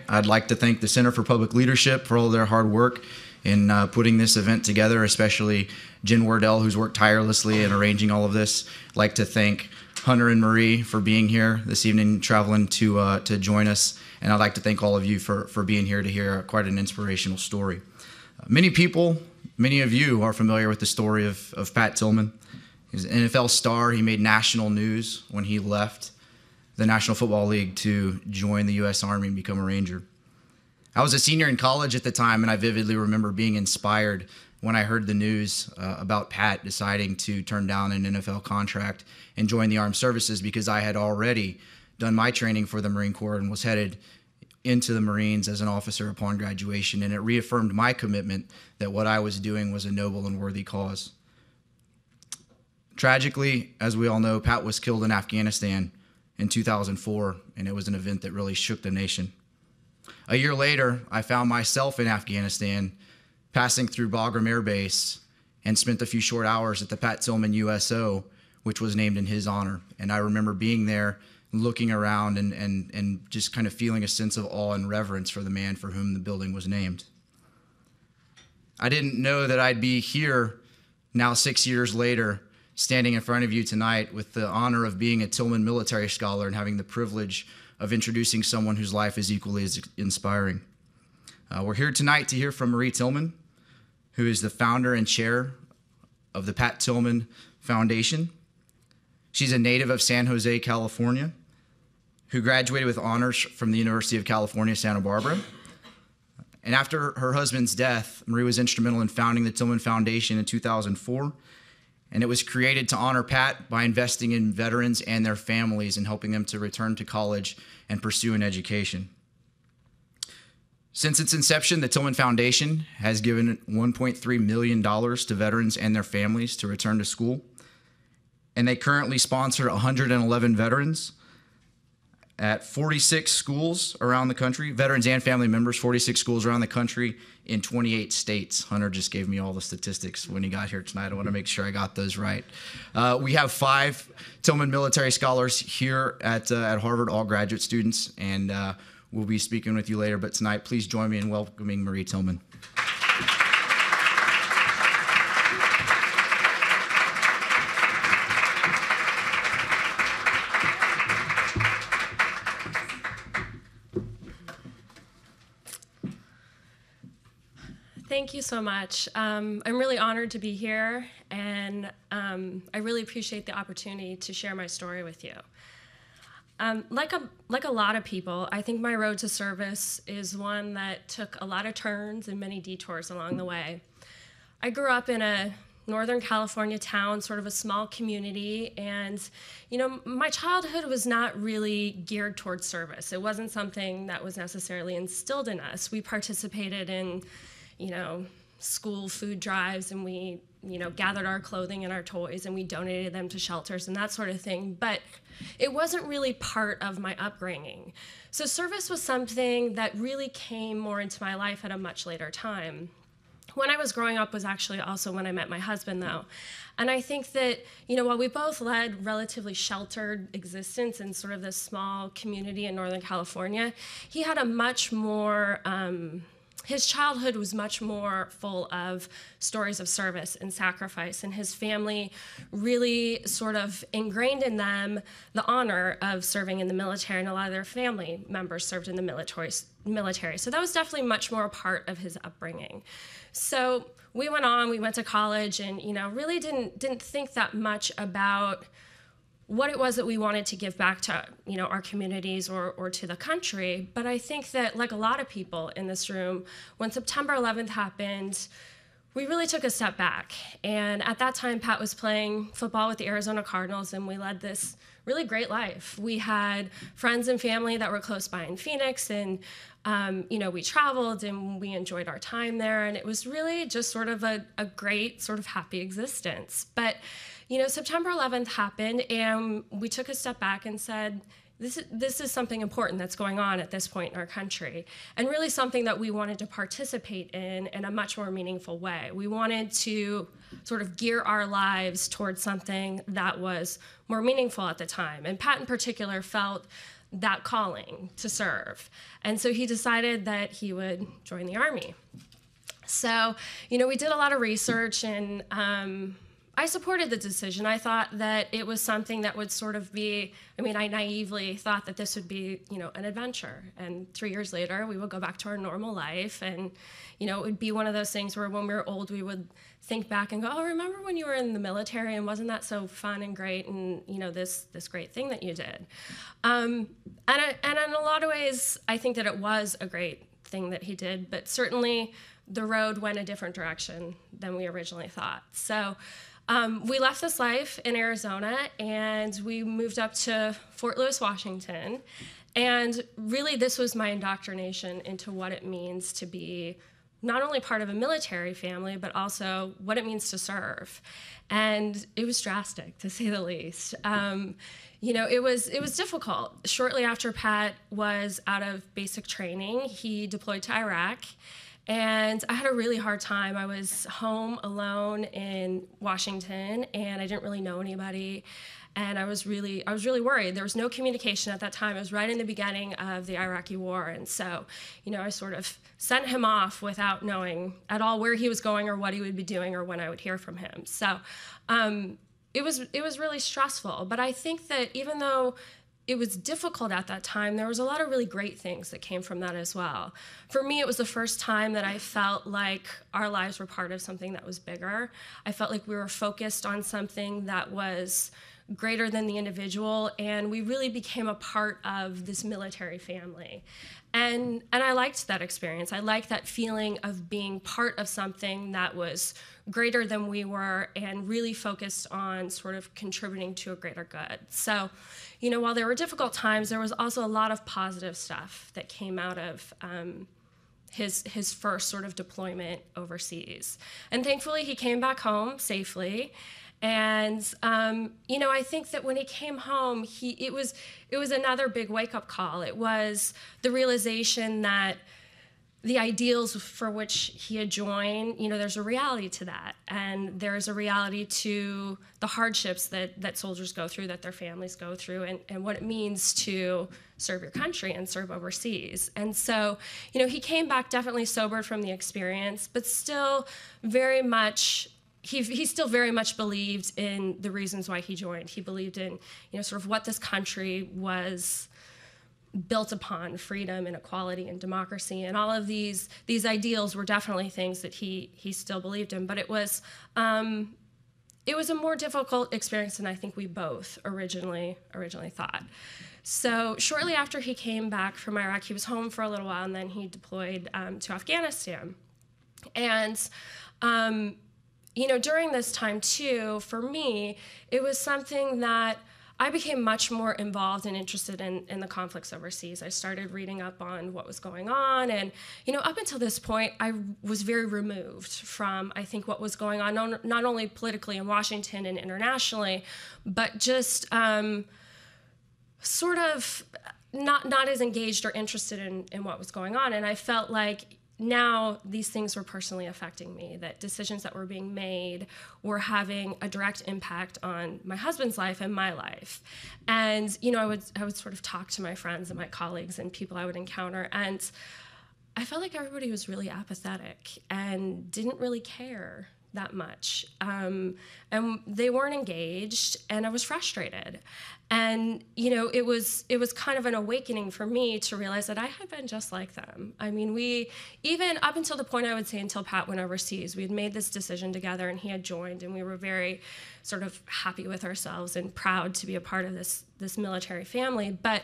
I'd like to thank the Center for Public Leadership for all their hard work in putting this event together, especially Jen Wardell, who's worked tirelessly in arranging all of this. I'd like to thank Hunter and Marie for being here this evening, traveling to join us. And I'd like to thank all of you for being here to hear quite an inspirational story. Many of you are familiar with the story of Pat Tillman. He's an NFL star. He made national news when he left the National Football League to join the U.S. Army and become a Ranger. I was a senior in college at the time, and I vividly remember being inspired when I heard the news about Pat deciding to turn down an NFL contract and join the armed services, because I had already done my training for the Marine Corps and was headed into the Marines as an officer upon graduation, and it reaffirmed my commitment that what I was doing was a noble and worthy cause. Tragically, as we all know, Pat was killed in Afghanistan in 2004, and it was an event that really shook the nation. A year later, I found myself in Afghanistan, passing through Bagram Air Base, and spent a few short hours at the Pat Tillman USO, which was named in his honor. And I remember being there, looking around, and just kind of feeling a sense of awe and reverence for the man for whom the building was named. I didn't know that I'd be here now 6 years later, standing in front of you tonight with the honor of being a Tillman Military Scholar and having the privilege of introducing someone whose life is equally as inspiring. We're here tonight to hear from Marie Tillman, who is the founder and chair of the Pat Tillman Foundation. She's a native of San Jose, California, who graduated with honors from the University of California, Santa Barbara. And after her husband's death, Marie was instrumental in founding the Tillman Foundation in 2004. And it was created to honor Pat by investing in veterans and their families and helping them to return to college and pursue an education. Since its inception, the Tillman Foundation has given $1.3 million to veterans and their families to return to school. And they currently sponsor 111 veterans at 46 schools around the country, veterans and family members, 46 schools around the country in 28 states. Hunter just gave me all the statistics when he got here tonight. I want to make sure I got those right. We have 5 Tillman Military Scholars here at Harvard, all graduate students, and we'll be speaking with you later. But tonight, please join me in welcoming Marie Tillman. Thank you so much. I'm really honored to be here, and I really appreciate the opportunity to share my story with you. Like a lot of people, I think my road to service is one that took a lot of turns and many detours along the way. I grew up in a Northern California town, sort of a small community, and my childhood was not really geared towards service. It wasn't something that was necessarily instilled in us. We participated in school food drives, and we, gathered our clothing and our toys, and we donated them to shelters and that sort of thing. But it wasn't really part of my upbringing. So service was something that really came more into my life at a much later time. When I was growing up was actually also when I met my husband, though. And I think that, while we both led relatively sheltered existence in sort of this small community in Northern California, he had a much more, his childhood was much more full of stories of service and sacrifice, and his family really sort of ingrained in them the honor of serving in the military, and a lot of their family members served in the military. So that was definitely much more a part of his upbringing. So we went to college, and really didn't think that much about what it was that we wanted to give back to our communities or to the country. But I think that, like a lot of people in this room, when September 11th happened, we really took a step back. And at that time, Pat was playing football with the Arizona Cardinals, and we led this really great life. We had friends and family that were close by in Phoenix, and we traveled and we enjoyed our time there, and it was really just sort of a great sort of happy existence. But September 11th happened, and we took a step back and said, this is something important that's going on at this point in our country, and really something that we wanted to participate in a much more meaningful way. We wanted to sort of gear our lives towards something that was more meaningful at the time. And Pat in particular felt that calling to serve. And so he decided that he would join the Army. So, we did a lot of research, and I supported the decision. I thought that it was something that would sort of be, I naively thought that this would be, an adventure. And 3 years later, we would go back to our normal life. And, it would be one of those things where when we were old, we would think back and go, oh, remember when you were in the military and wasn't that so fun and great and, this great thing that you did? And in a lot of ways, I think that it was a great thing that he did, but certainly the road went a different direction than we originally thought. So we left this life in Arizona and we moved up to Fort Lewis, Washington. And really, this was my indoctrination into what it means to be not only part of a military family, but also what it means to serve. And it was drastic, to say the least. It was difficult. Shortly after Pat was out of basic training, he deployed to Iraq. And I had a really hard time. I was home alone in Washington, and I didn't really know anybody. And I was really worried. There was no communication at that time. It was right in the beginning of the Iraqi war. And so, I sort of sent him off without knowing at all where he was going or what he would be doing or when I would hear from him. So it was really stressful. But I think that even though it was difficult at that time, there was a lot of really great things that came from that as well. For me, it was the first time that I felt like our lives were part of something that was bigger. I felt like we were focused on something that was greater than the individual, and we really became a part of this military family. And I liked that experience. I liked that feeling of being part of something that was greater than we were and really focused on sort of contributing to a greater good. So, while there were difficult times, there was also a lot of positive stuff that came out of his first sort of deployment overseas. And thankfully, he came back home safely. And I think that when he came home, it was another big wake-up call. It was the realization that the ideals for which he had joined, there's a reality to that, and there's a reality to the hardships that soldiers go through, that their families go through, and what it means to serve your country and serve overseas. And so, he came back definitely sobered from the experience, but still very much. He still very much believed in the reasons why he joined. He believed in, sort of what this country was built upon: freedom and equality and democracy, and all of these ideals were definitely things that he still believed in. But it was a more difficult experience than I think we both originally thought. So shortly after he came back from Iraq, he was home for a little while, and then he deployed to Afghanistan. And during this time, too, for me, it was something that I became much more involved and interested in the conflicts overseas. I started reading up on what was going on. And, up until this point, I was very removed from, I think, what was going on, not only politically in Washington and internationally, but just sort of not as engaged or interested in what was going on. And I felt like now these things were personally affecting me, that decisions that were being made were having a direct impact on my husband's life and my life. And, I would sort of talk to my friends and my colleagues and people I would encounter, and I felt like everybody was really apathetic and didn't really care that much. And they weren't engaged, and I was frustrated. And, it was kind of an awakening for me to realize that I had been just like them. I mean, we, even up until the point, I would say, until Pat went overseas, we had made this decision together, and he had joined, and we were very sort of happy with ourselves and proud to be a part of this military family. But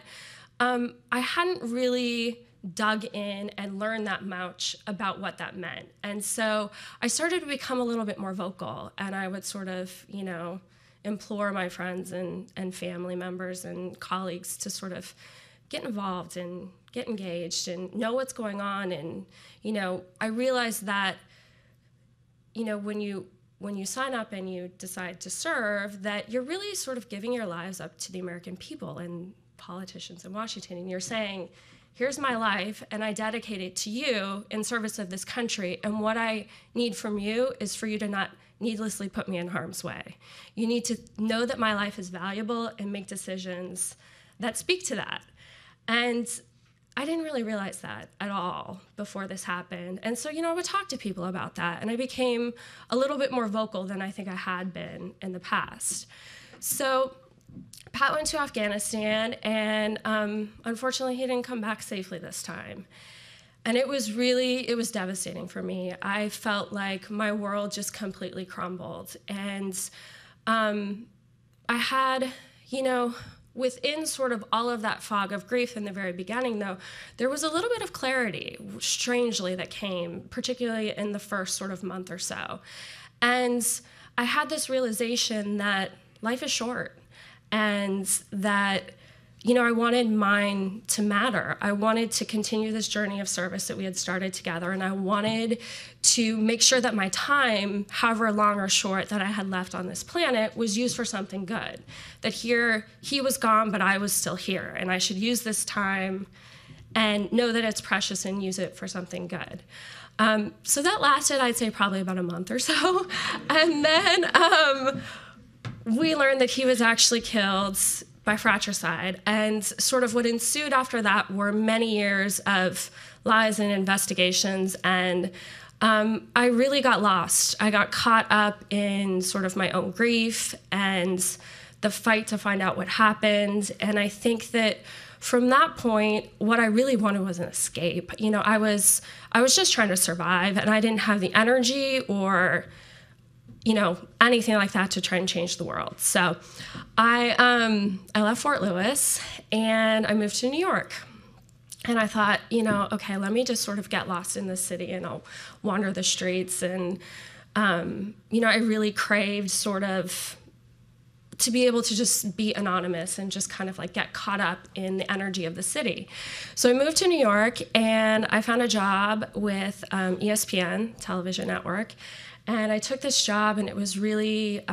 I hadn't really dug in and learned that much about what that meant. And so I started to become a little bit more vocal, and I would sort of, implore my friends and family members and colleagues to sort of get involved and get engaged and know what's going on. And, I realized that, when you sign up and you decide to serve, that you're really sort of giving your lives up to the American people and politicians in Washington, and you're saying, here's my life, and I dedicate it to you in service of this country, and what I need from you is for you to not needlessly put me in harm's way. You need to know that my life is valuable and make decisions that speak to that. And I didn't really realize that at all before this happened. And so, I would talk to people about that. And I became a little bit more vocal than I think I had been in the past. So Pat went to Afghanistan, and unfortunately, he didn't come back safely this time. And it was devastating for me. I felt like my world just completely crumbled. And I had, within sort of all of that fog of grief in the very beginning, though, there was a little bit of clarity, strangely, that came, particularly in the first sort of month or so. And I had this realization that life is short, and that, I wanted mine to matter. I wanted to continue this journey of service that we had started together, and I wanted to make sure that my time, however long or short that I had left on this planet, was used for something good. That here, he was gone, but I was still here, and I should use this time and know that it's precious and use it for something good. So that lasted, I'd say, probably about a month or so. And then we learned that he was actually killed by fratricide, and sort of what ensued after that were many years of lies and investigations, and I really got lost. I got caught up in sort of my own grief and the fight to find out what happened, and I think that from that point, what I really wanted was an escape. I was just trying to survive, and I didn't have the energy or anything like that to try and change the world. So I left Fort Lewis and I moved to New York. And I thought, okay, let me just sort of get lost in this city and I'll wander the streets. And, I really craved sort of to be able to just be anonymous and just kind of like get caught up in the energy of the city. So I moved to New York and I found a job with ESPN television network. And I took this job, and it was really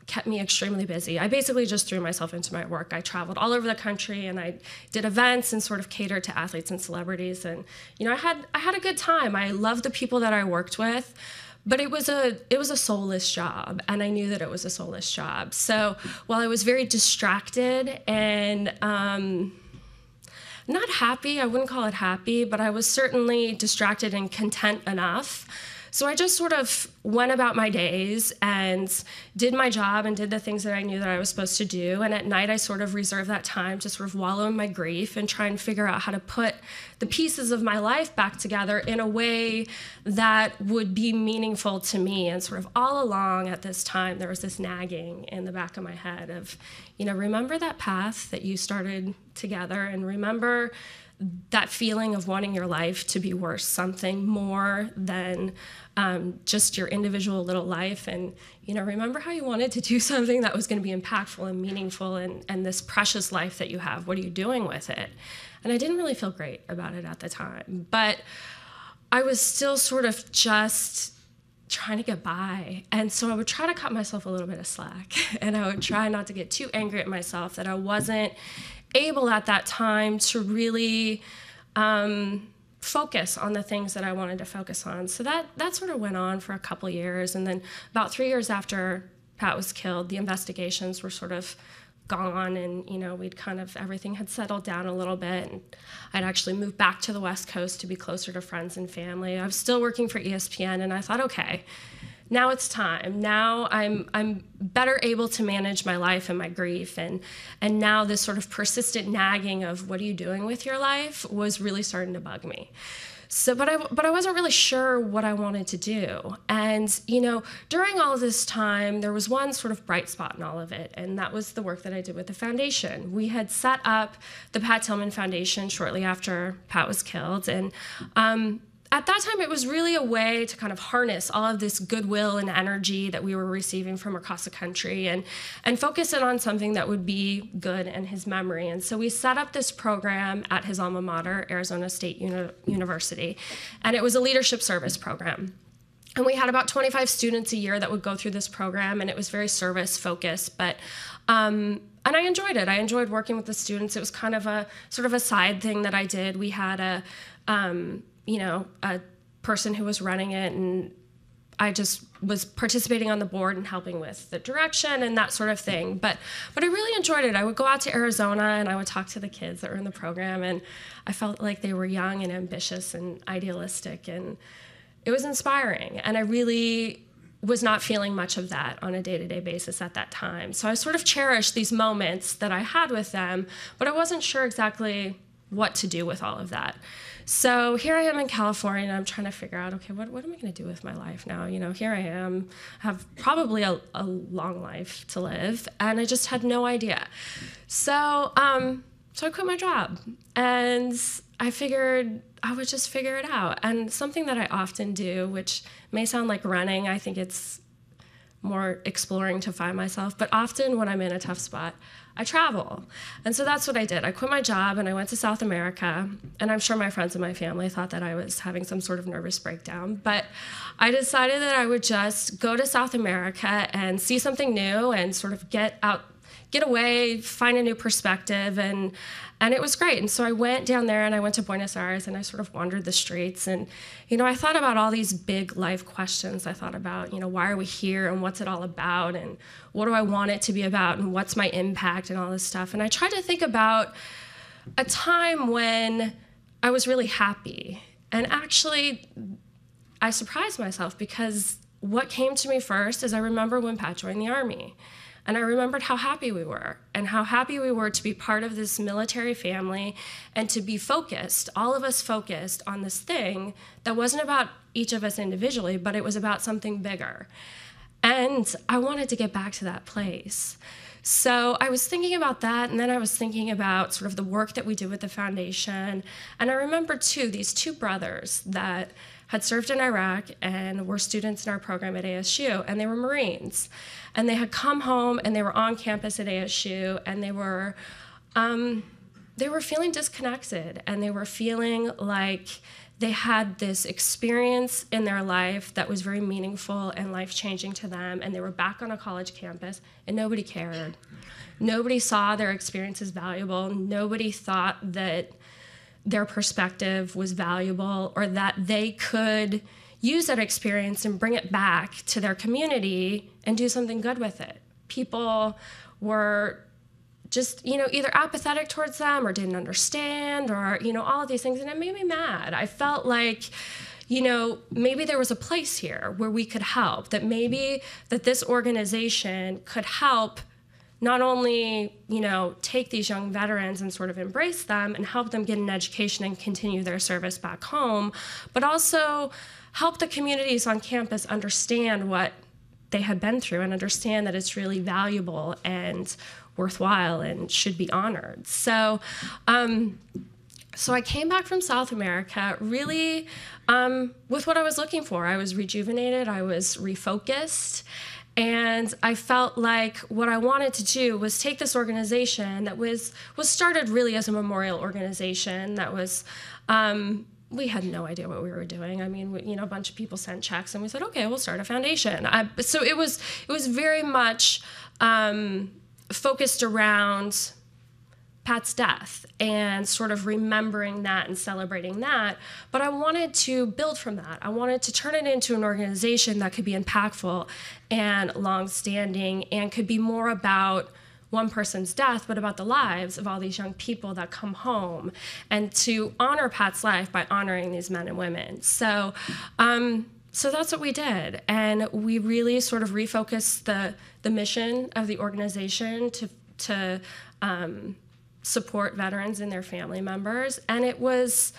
kept me extremely busy. I basically just threw myself into my work. I traveled all over the country, and I did events and sort of catered to athletes and celebrities. And I had a good time. I loved the people that I worked with, but it was a soulless job, and I knew that it was a soulless job. So while I was very distracted and not happy, I wouldn't call it happy, but I was certainly distracted and content enough. So I just sort of went about my days and did my job and did the things that I knew that I was supposed to do. And at night, I sort of reserved that time to sort of wallow in my grief and try and figure out how to put the pieces of my life back together in a way that would be meaningful to me. And sort of all along at this time, there was this nagging in the back of my head of, remember that path that you started together, and remember that feeling of wanting your life to be worth something more than just your individual little life. And, remember how you wanted to do something that was going to be impactful and meaningful, and this precious life that you have, what are you doing with it? And I didn't really feel great about it at the time, but I was still sort of just trying to get by. And so I would try to cut myself a little bit of slack, and I would try not to get too angry at myself that I wasn't able at that time to really focus on the things that I wanted to focus on. So that sort of went on for a couple years. And then about 3 years after Pat was killed, the investigations were sort of gone, and we'd kind of, everything had settled down a little bit, and I'd actually moved back to the West Coast to be closer to friends and family. I was still working for ESPN, and I thought, okay, now it's time. Now I'm better able to manage my life and my grief, and now this sort of persistent nagging of what are you doing with your life was really starting to bug me. So, but I wasn't really sure what I wanted to do. And, during all of this time, there was one sort of bright spot in all of it, and that was the work that I did with the foundation. We had set up the Pat Tillman Foundation shortly after Pat was killed, and at that time, it was really a way to kind of harness all of this goodwill and energy that we were receiving from across the country and focus it on something that would be good in his memory. And so we set up this program at his alma mater, Arizona State University, and it was a leadership service program. And we had about 25 students a year that would go through this program, and it was very service focused, but and I enjoyed it. I enjoyed working with the students. It was kind of a sort of a side thing that I did. We had a person who was running it, and I just was participating on the board and helping with the direction and that sort of thing. But I really enjoyed it. I would go out to Arizona and I would talk to the kids that were in the program, and I felt like they were young and ambitious and idealistic, and it was inspiring. And I really was not feeling much of that on a day-to-day basis at that time. So I sort of cherished these moments that I had with them, but I wasn't sure exactly what to do with all of that. So here I am in California, and I'm trying to figure out, okay, what am I going to do with my life now? You know, here I am, have probably a long life to live, and I just had no idea. So I quit my job, and I figured I would just figure it out. And something that I often do, which may sound like running, I think it's more exploring to find myself, but often when I'm in a tough spot, I travel. And so that's what I did. I quit my job and I went to South America, and I'm sure my friends and my family thought that I was having some sort of nervous breakdown, but I decided that I would just go to South America and see something new and sort of get away, find a new perspective, and it was great. And so I went down there and I went to Buenos Aires and I sort of wandered the streets, and, you know, I thought about all these big life questions. I thought about, you know, why are we here and what's it all about and what do I want it to be about and what's my impact and all this stuff. And I tried to think about a time when I was really happy. And actually, I surprised myself, because what came to me first is I remember when Pat joined the Army. And I remembered how happy we were, and how happy we were to be part of this military family and to be focused, all of us focused on this thing that wasn't about each of us individually, but it was about something bigger. And I wanted to get back to that place. So I was thinking about that, and then I was thinking about sort of the work that we did with the foundation. And I remember, too, these two brothers that had served in Iraq and were students in our program at ASU, and they were Marines. And they had come home and they were on campus at ASU, and they were feeling disconnected, and they were feeling like they had this experience in their life that was very meaningful and life-changing to them, and they were back on a college campus, and nobody cared. Nobody saw their experience as valuable. Nobody thought that their perspective was valuable, or that they could use that experience and bring it back to their community and do something good with it. People were just, you know, either apathetic towards them or didn't understand, or, you know, all of these things, and it made me mad. I felt like, you know, maybe there was a place here where we could help, that maybe that this organization could help not only, you know, take these young veterans and sort of embrace them and help them get an education and continue their service back home, but also help the communities on campus understand what they had been through and understand that it's really valuable and worthwhile and should be honored. So I came back from South America really with what I was looking for. I was rejuvenated, I was refocused, and I felt like what I wanted to do was take this organization that was started really as a memorial organization that was, we had no idea what we were doing. I mean, you know, a bunch of people sent checks, and we said, okay, we'll start a foundation. So it was very much focused around Pat's death and sort of remembering that and celebrating that. But I wanted to build from that. I wanted to turn it into an organization that could be impactful and longstanding and could be more about one person's death, but about the lives of all these young people that come home, and to honor Pat's life by honoring these men and women. So that's what we did. And we really sort of refocused the mission of the organization to support veterans and their family members. And it was,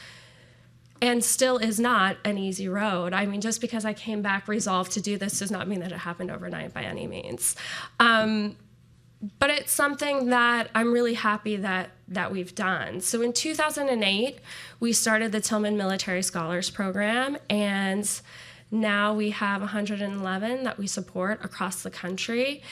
and still is not, an easy road. I mean, just because I came back resolved to do this does not mean that it happened overnight by any means. But it's something that I'm really happy that we've done. So in 2008, we started the Tillman Military Scholars program, and now we have 111 that we support across the country.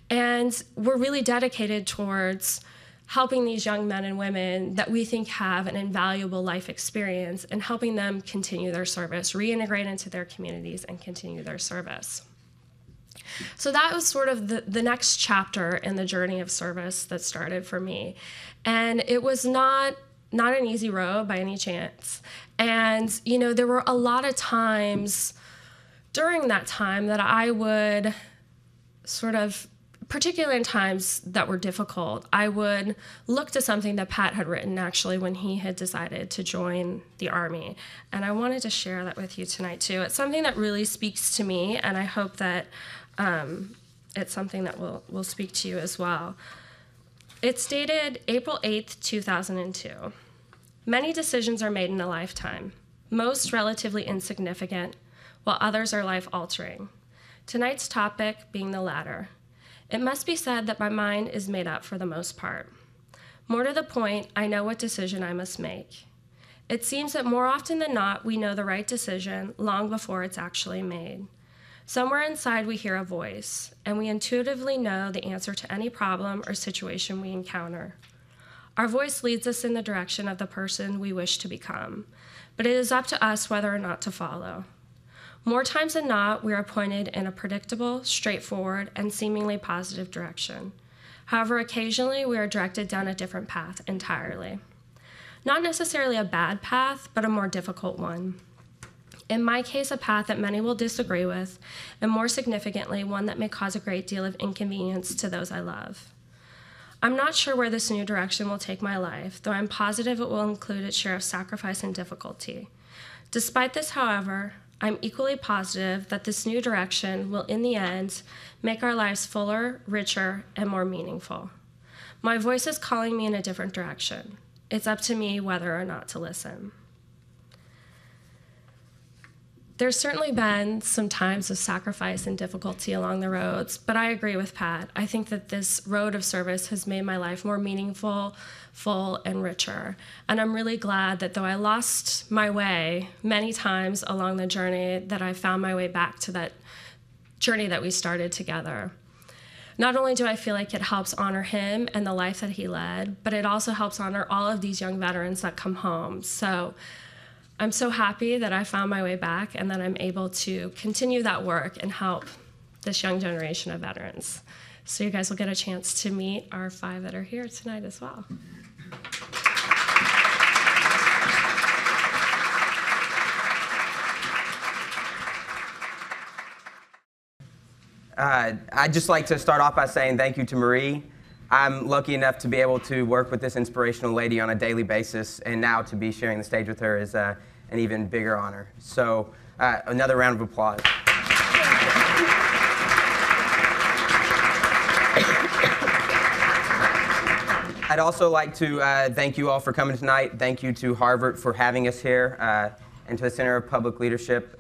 And we're really dedicated towards helping these young men and women that we think have an invaluable life experience and helping them continue their service, reintegrate into their communities, and continue their service. So that was sort of the next chapter in the journey of service that started for me. And it was not an easy road by any chance. And, you know, there were a lot of times during that time that I would particularly in times that were difficult, I would look to something that Pat had written actually when he had decided to join the Army. And I wanted to share that with you tonight too. It's something that really speaks to me, and I hope that it's something that will speak to you as well. It's dated April 8th, 2002. Many decisions are made in a lifetime, most relatively insignificant, while others are life-altering. Tonight's topic being the latter. It must be said that my mind is made up for the most part. More to the point, I know what decision I must make. It seems that more often than not, we know the right decision long before it's actually made. Somewhere inside, we hear a voice, and we intuitively know the answer to any problem or situation we encounter. Our voice leads us in the direction of the person we wish to become, but it is up to us whether or not to follow. More times than not, we are pointed in a predictable, straightforward, and seemingly positive direction. However, occasionally we are directed down a different path entirely. Not necessarily a bad path, but a more difficult one. In my case, a path that many will disagree with, and more significantly, one that may cause a great deal of inconvenience to those I love. I'm not sure where this new direction will take my life, though I'm positive it will include its share of sacrifice and difficulty. Despite this, however, I'm equally positive that this new direction will, in the end, make our lives fuller, richer, and more meaningful. My voice is calling me in a different direction. It's up to me whether or not to listen. There's certainly been some times of sacrifice and difficulty along the roads, but I agree with Pat. I think that this road of service has made my life more meaningful, full, and richer. And I'm really glad that though I lost my way many times along the journey, that I found my way back to that journey that we started together. Not only do I feel like it helps honor him and the life that he led, but it also helps honor all of these young veterans that come home. So I'm so happy that I found my way back and that I'm able to continue that work and help this young generation of veterans. So you guys will get a chance to meet our 5 that are here tonight as well. I'd just like to start off by saying thank you to Marie. I'm lucky enough to be able to work with this inspirational lady on a daily basis, and now to be sharing the stage with her is an even bigger honor. So another round of applause. I'd also like to thank you all for coming tonight. Thank you to Harvard for having us here, and to the Center of Public Leadership,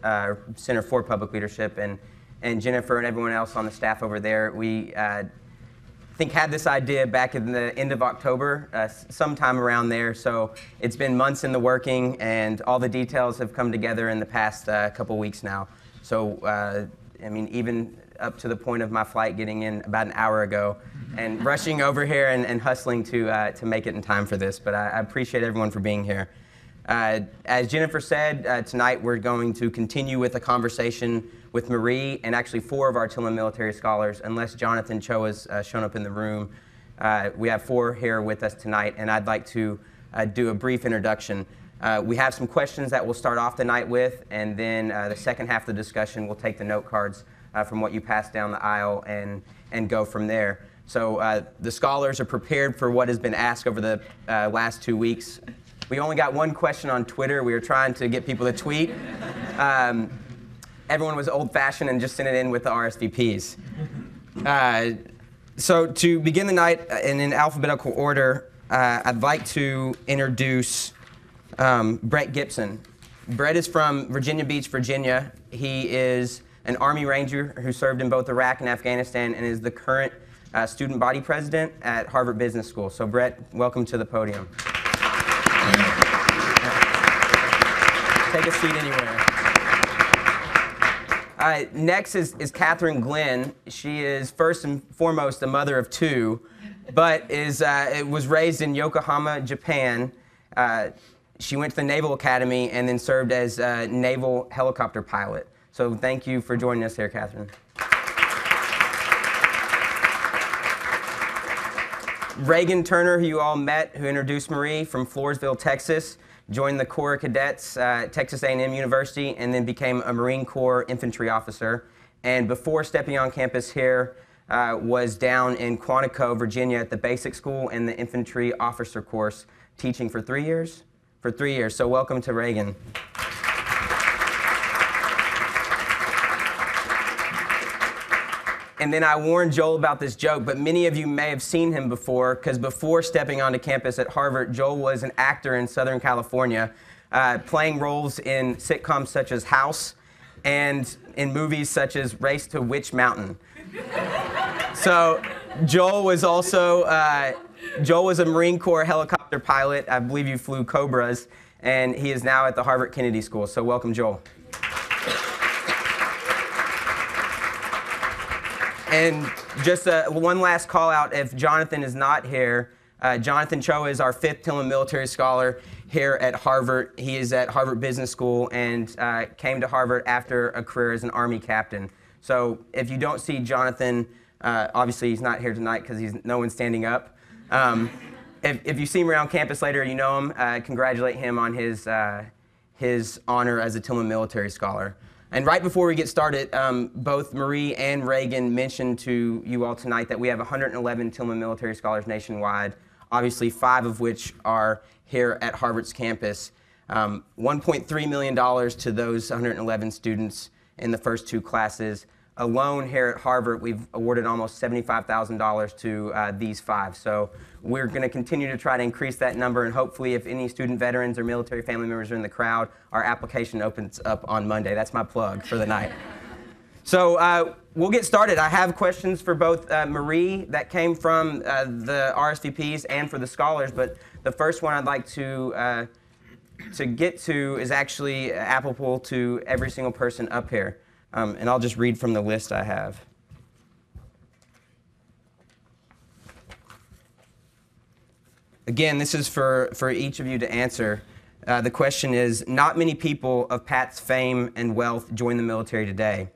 Center for Public Leadership, and Jennifer and everyone else on the staff over there. We think had this idea back in the end of October, sometime around there. So it's been months in the working, and all the details have come together in the past couple weeks now. So I mean, even up to the point of my flight getting in about an hour ago, and rushing over here and hustling to make it in time for this. But I appreciate everyone for being here. As Jennifer said, tonight we're going to continue with a conversation with Marie and actually 4 of our Tillman Military Scholars, unless Jonathan Cho has shown up in the room. We have 4 here with us tonight, and I'd like to do a brief introduction. We have some questions that we'll start off the night with, and then the second half of the discussion, we'll take the note cards from what you pass down the aisle and go from there. So the scholars are prepared for what has been asked over the last 2 weeks. We only got 1 question on Twitter. We were trying to get people to tweet. Everyone was old-fashioned and just sent it in with the RSVPs. So to begin the night in alphabetical order, I'd like to introduce Brett Gibson. Brett is from Virginia Beach, Virginia. He is an Army Ranger who served in both Iraq and Afghanistan and is the current student body president at Harvard Business School. So Brett, welcome to the podium. Take a seat anywhere. Next is Catherine Glenn. She is first and foremost a mother of 2, but was raised in Yokohama, Japan. She went to the Naval Academy and then served as a naval helicopter pilot. So thank you for joining us here, Catherine. Reagan Turner, who you all met, who introduced Marie, from Floresville, Texas. joined the Corps of Cadets at Texas A&M University, and then became a Marine Corps infantry officer. And before stepping on campus here, was down in Quantico, Virginia at the basic school and the infantry officer course, teaching for 3 years? For 3 years. So welcome to Reagan. And then I warned Joel about this joke, but many of you may have seen him before, because before stepping onto campus at Harvard, Joel was an actor in Southern California, playing roles in sitcoms such as House and in movies such as Race to Witch Mountain. So Joel was a Marine Corps helicopter pilot. I believe you flew Cobras, and he is now at the Harvard Kennedy School. So welcome, Joel. And just one last call out, if Jonathan is not here, Jonathan Cho is our 5th Tillman Military Scholar here at Harvard. He is at Harvard Business School and came to Harvard after a career as an Army captain. So if you don't see Jonathan, obviously he's not here tonight because no one's standing up. If you see him around campus later, you know him, congratulate him on his honor as a Tillman Military Scholar. And right before we get started, both Marie and Reagan mentioned to you all tonight that we have 111 Tillman Military Scholars nationwide, obviously 5 of which are here at Harvard's campus. $1.3 million to those 111 students in the first 2 classes. Alone here at Harvard, we've awarded almost $75,000 to these 5. So we're going to continue to try to increase that number, and hopefully if any student veterans or military family members are in the crowd, our application opens up on Monday. That's my plug for the night. So we'll get started. I have questions for both Marie that came from the RSVPs and for the scholars, but the first one I'd like to get to is actually applicable to every single person up here. And I'll just read from the list I have. Again, this is for each of you to answer. The question is, not many people of Pat's fame and wealth join the military today.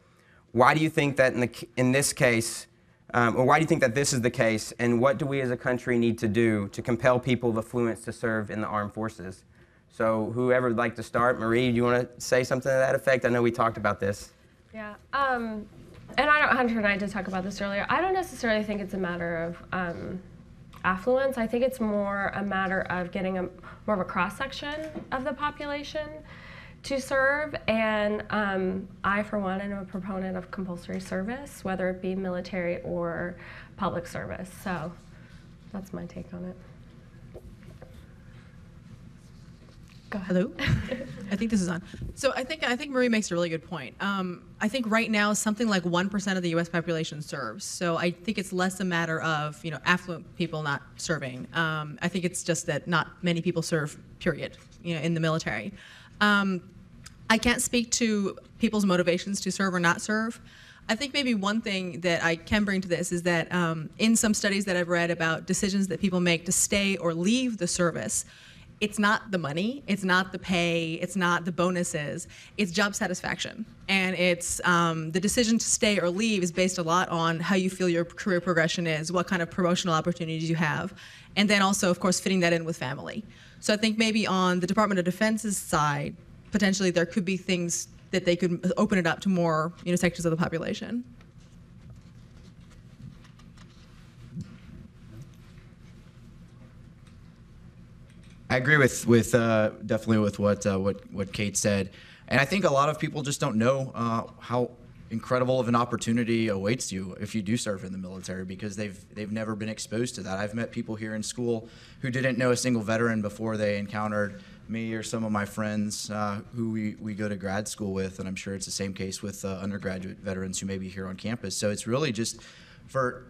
Why do you think that in this case, or why do you think that this is the case, and what do we as a country need to do to compel people of affluence to serve in the armed forces? So whoever would like to start, Marie, do you want to say something to that effect? I know we talked about this. Yeah, and Hunter and I did talk about this earlier. I don't necessarily think it's a matter of affluence. I think it's more a matter of getting more of a cross-section of the population to serve. And I, for one, am a proponent of compulsory service, whether it be military or public service. So that's my take on it. Go ahead. Hello? I think this is on. So I think Marie makes a really good point. I think right now something like 1% of the U.S. population serves. So I think it's less a matter of affluent people not serving. I think it's just that not many people serve, period, in the military. I can't speak to people's motivations to serve or not serve. I think maybe one thing that I can bring to this is that in some studies that I've read about decisions that people make to stay or leave the service, it's not the money, it's not the pay, it's not the bonuses, it's job satisfaction. And it's the decision to stay or leave is based a lot on how you feel your career progression is, what kind of promotional opportunities you have, and then also, of course, fitting that in with family. So I think maybe on the Department of Defense's side, potentially there could be things that they could open it up to more sections of the population. I agree with definitely with what Kate said, and I think a lot of people just don't know how incredible of an opportunity awaits you if you do serve in the military, because they've never been exposed to that. I've met people here in school who didn't know a single veteran before they encountered me or some of my friends who we go to grad school with, and I'm sure it's the same case with undergraduate veterans who may be here on campus. So it's really just for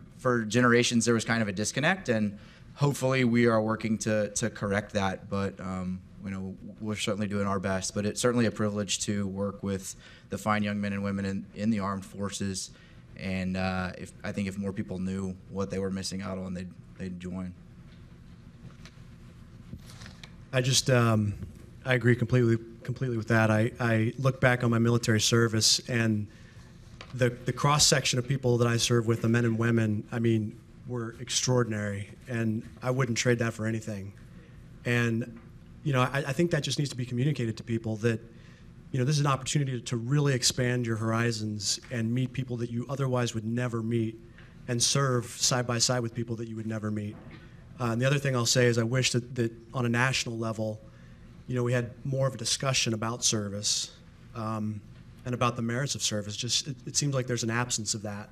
generations there was kind of a disconnect, and hopefully we are working to correct that, but we're certainly doing our best. But it's certainly a privilege to work with the fine young men and women in the armed forces, and I think if more people knew what they were missing out on, they'd join. I agree completely with that. I look back on my military service, and the cross-section of people that I serve with, the men and women, were extraordinary, and I wouldn't trade that for anything. And I think that just needs to be communicated to people that, this is an opportunity to really expand your horizons and meet people that you otherwise would never meet and serve side by side with people that you would never meet. And the other thing I'll say is I wish that on a national level, we had more of a discussion about service and about the merits of service. Just it seems like there's an absence of that,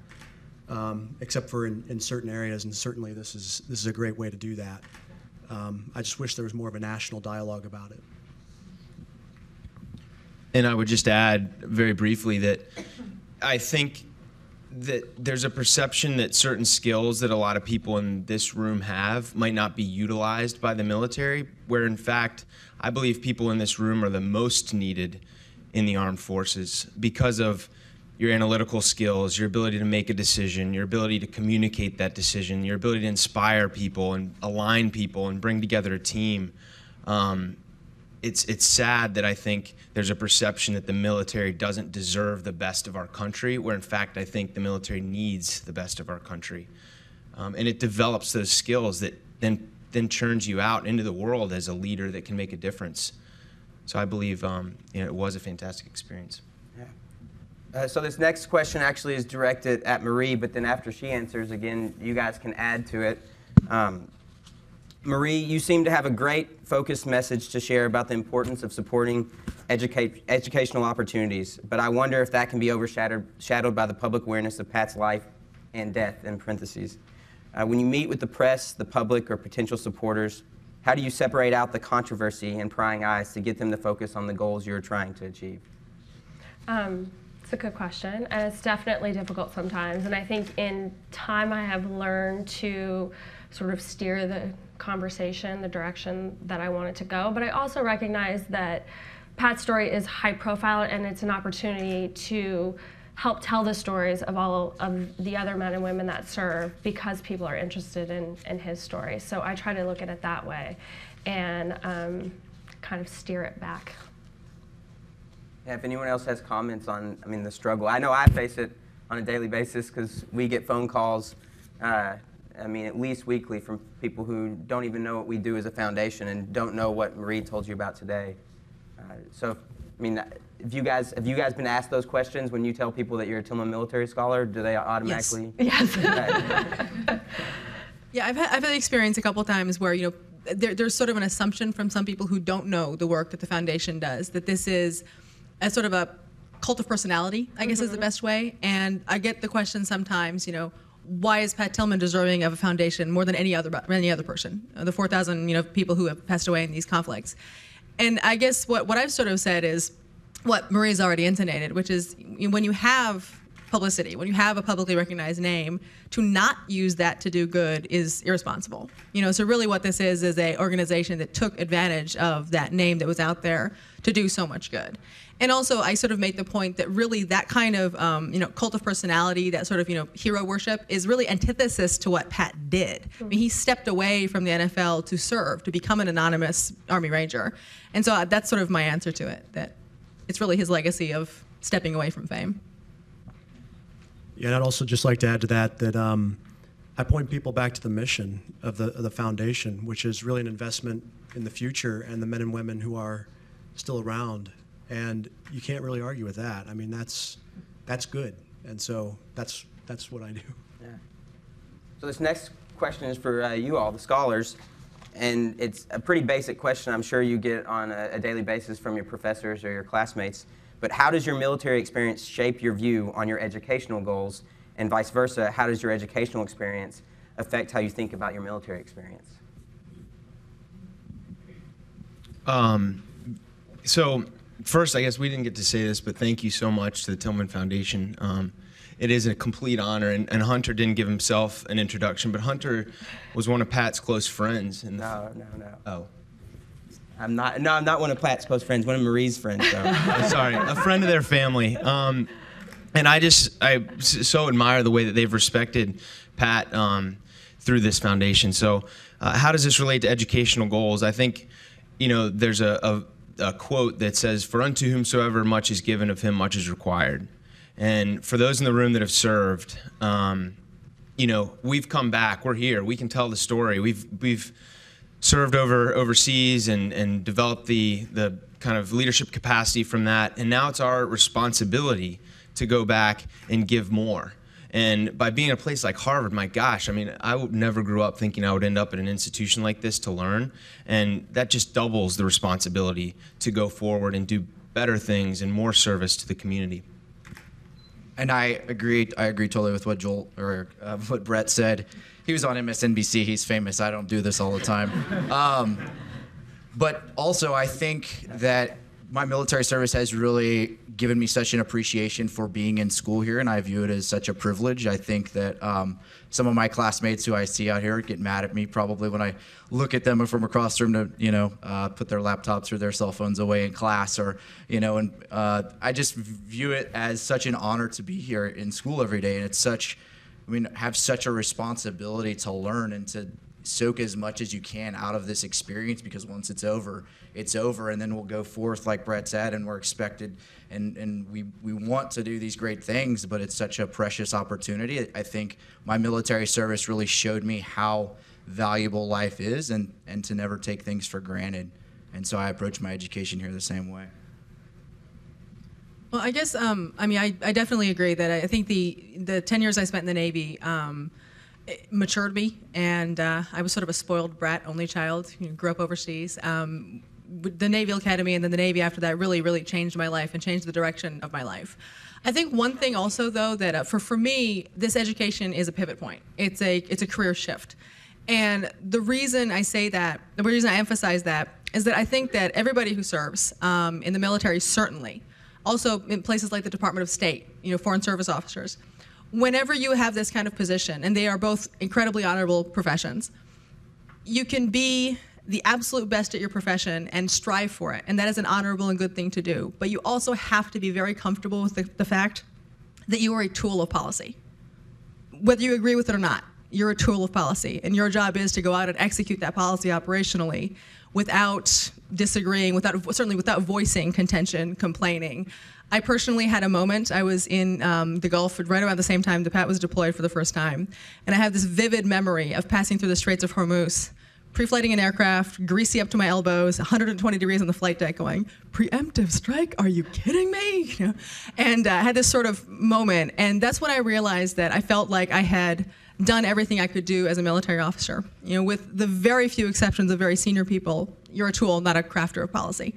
except for in certain areas, and certainly this is a great way to do that. I just wish there was more of a national dialogue about it. And I would just add very briefly that I think that there's a perception that certain skills that a lot of people in this room have might not be utilized by the military, where in fact, I believe people in this room are the most needed in the armed forces because of your analytical skills, your ability to make a decision, your ability to communicate that decision, your ability to inspire people and align people and bring together a team. It's sad that I think there's a perception that the military doesn't deserve the best of our country, where in fact I think the military needs the best of our country. And it develops those skills that then churns you out into the world as a leader that can make a difference. So I believe it was a fantastic experience. So this next question actually is directed at Marie, but then after she answers, again, you guys can add to it. Marie, you seem to have a great focused message to share about the importance of supporting educational opportunities, but I wonder if that can be overshadowed by the public awareness of Pat's life and death, in parentheses. When you meet with the press, the public, or potential supporters, how do you separate out the controversy and prying eyes to get them to focus on the goals you're trying to achieve? It's a good question, and it's definitely difficult sometimes. And I think in time I have learned to sort of steer the conversation, the direction that I want it to go. But I also recognize that Pat's story is high profile, and it's an opportunity to help tell the stories of all of the other men and women that serve because people are interested in his story. So I try to look at it that way and kind of steer it back. Yeah, if anyone else has comments on, the struggle. I know I face it on a daily basis because we get phone calls, at least weekly from people who don't even know what we do as a foundation and don't know what Marie told you about today. Have you guys been asked those questions when you tell people that you're a Tillman Military Scholar? Do they automatically? Yes. Yeah, I've had the experience a couple of times where, there's sort of an assumption from some people who don't know the work that the foundation does, that this is a sort of a cult of personality, I guess is the best way. And I get the question sometimes, why is Pat Tillman deserving of a foundation more than any other person? The 4,000 people who have passed away in these conflicts. And I guess what I've sort of said is what Marie's already intonated, which is when you have publicity, when you have a publicly recognized name, to not use that to do good is irresponsible. So really what this is a organization that took advantage of that name that was out there to do so much good. And also, I sort of made the point that really that kind of, cult of personality, that sort of, hero worship is really antithesis to what Pat did. He stepped away from the NFL to serve, to become an anonymous Army Ranger. And so that's sort of my answer to it, that it's really his legacy of stepping away from fame. Yeah, and I'd also just like to add to that I point people back to the mission of the foundation, which is really an investment in the future and the men and women who are still around. And you can't really argue with that. That's good. And so that's what I do. Yeah. So this next question is for you all, the scholars. And it's a pretty basic question I'm sure you get on a daily basis from your professors or your classmates. But how does your military experience shape your view on your educational goals? And vice versa, how does your educational experience affect how you think about your military experience? So first, I guess we didn't get to say this, but thank you so much to the Tillman Foundation. It is a complete honor, and Hunter didn't give himself an introduction, but Hunter was one of Pat's close friends. No. Oh. I'm not one of Pat's close friends, one of Marie's friends, though. Oh, sorry, a friend of their family. And I so admire the way that they've respected Pat through this foundation. So how does this relate to educational goals? I think, there's a quote that says, "For unto whomsoever much is given, of him much is required." And for those in the room that have served, we've come back. We're here. We can tell the story. We've served overseas and developed the kind of leadership capacity from that. And now it's our responsibility to go back and give more. And by being in a place like Harvard, my gosh, I mean, never grew up thinking I would end up at an institution like this to learn. And that just doubles the responsibility to go forward and do better things and more service to the community. And I agree totally with what what Brett said. He was on MSNBC. He's famous. I don't do this all the time. But also, I think that my military service has really given me such an appreciation for being in school here, and I view it as such a privilege. I think that some of my classmates who I see out here get mad at me probably when I look at them from across the room to, put their laptops or their cell phones away in class, or, and I just view it as such an honor to be here in school every day, and it's have such a responsibility to learn and to soak as much as you can out of this experience, because once it's over, and then we'll go forth, like Brett said, and we're expected, and we want to do these great things, but it's such a precious opportunity. I think my military service really showed me how valuable life is, and to never take things for granted. And so I approach my education here the same way. Well, I guess, I definitely agree that I think the 10 years I spent in the Navy it matured me, and I was sort of a spoiled brat, only child, grew up overseas. The Naval Academy and then the Navy after that really, really changed my life and changed the direction of my life. I think one thing also, though, that for me, this education is a pivot point. It's a career shift. And the reason I say that, the reason I emphasize that, is that I think that everybody who serves in the military, certainly, also in places like the Department of State, Foreign Service officers, whenever you have this kind of position, and they are both incredibly honorable professions, you can be the absolute best at your profession and strive for it, and that is an honorable and good thing to do. But you also have to be very comfortable with the fact that you are a tool of policy. Whether you agree with it or not, you're a tool of policy, and your job is to go out and execute that policy operationally without disagreeing, certainly without voicing contention, complaining. I personally had a moment. I was in the Gulf right around the same time that Pat was deployed for the first time, and I have this vivid memory of passing through the Straits of Hormuz, pre-flighting an aircraft, greasy up to my elbows, 120 degrees on the flight deck, going, "Preemptive strike? Are you kidding me?" And I had this sort of moment, and that's when I realized that I felt like I had done everything I could do as a military officer. With the very few exceptions of very senior people, you're a tool, not a crafter of policy.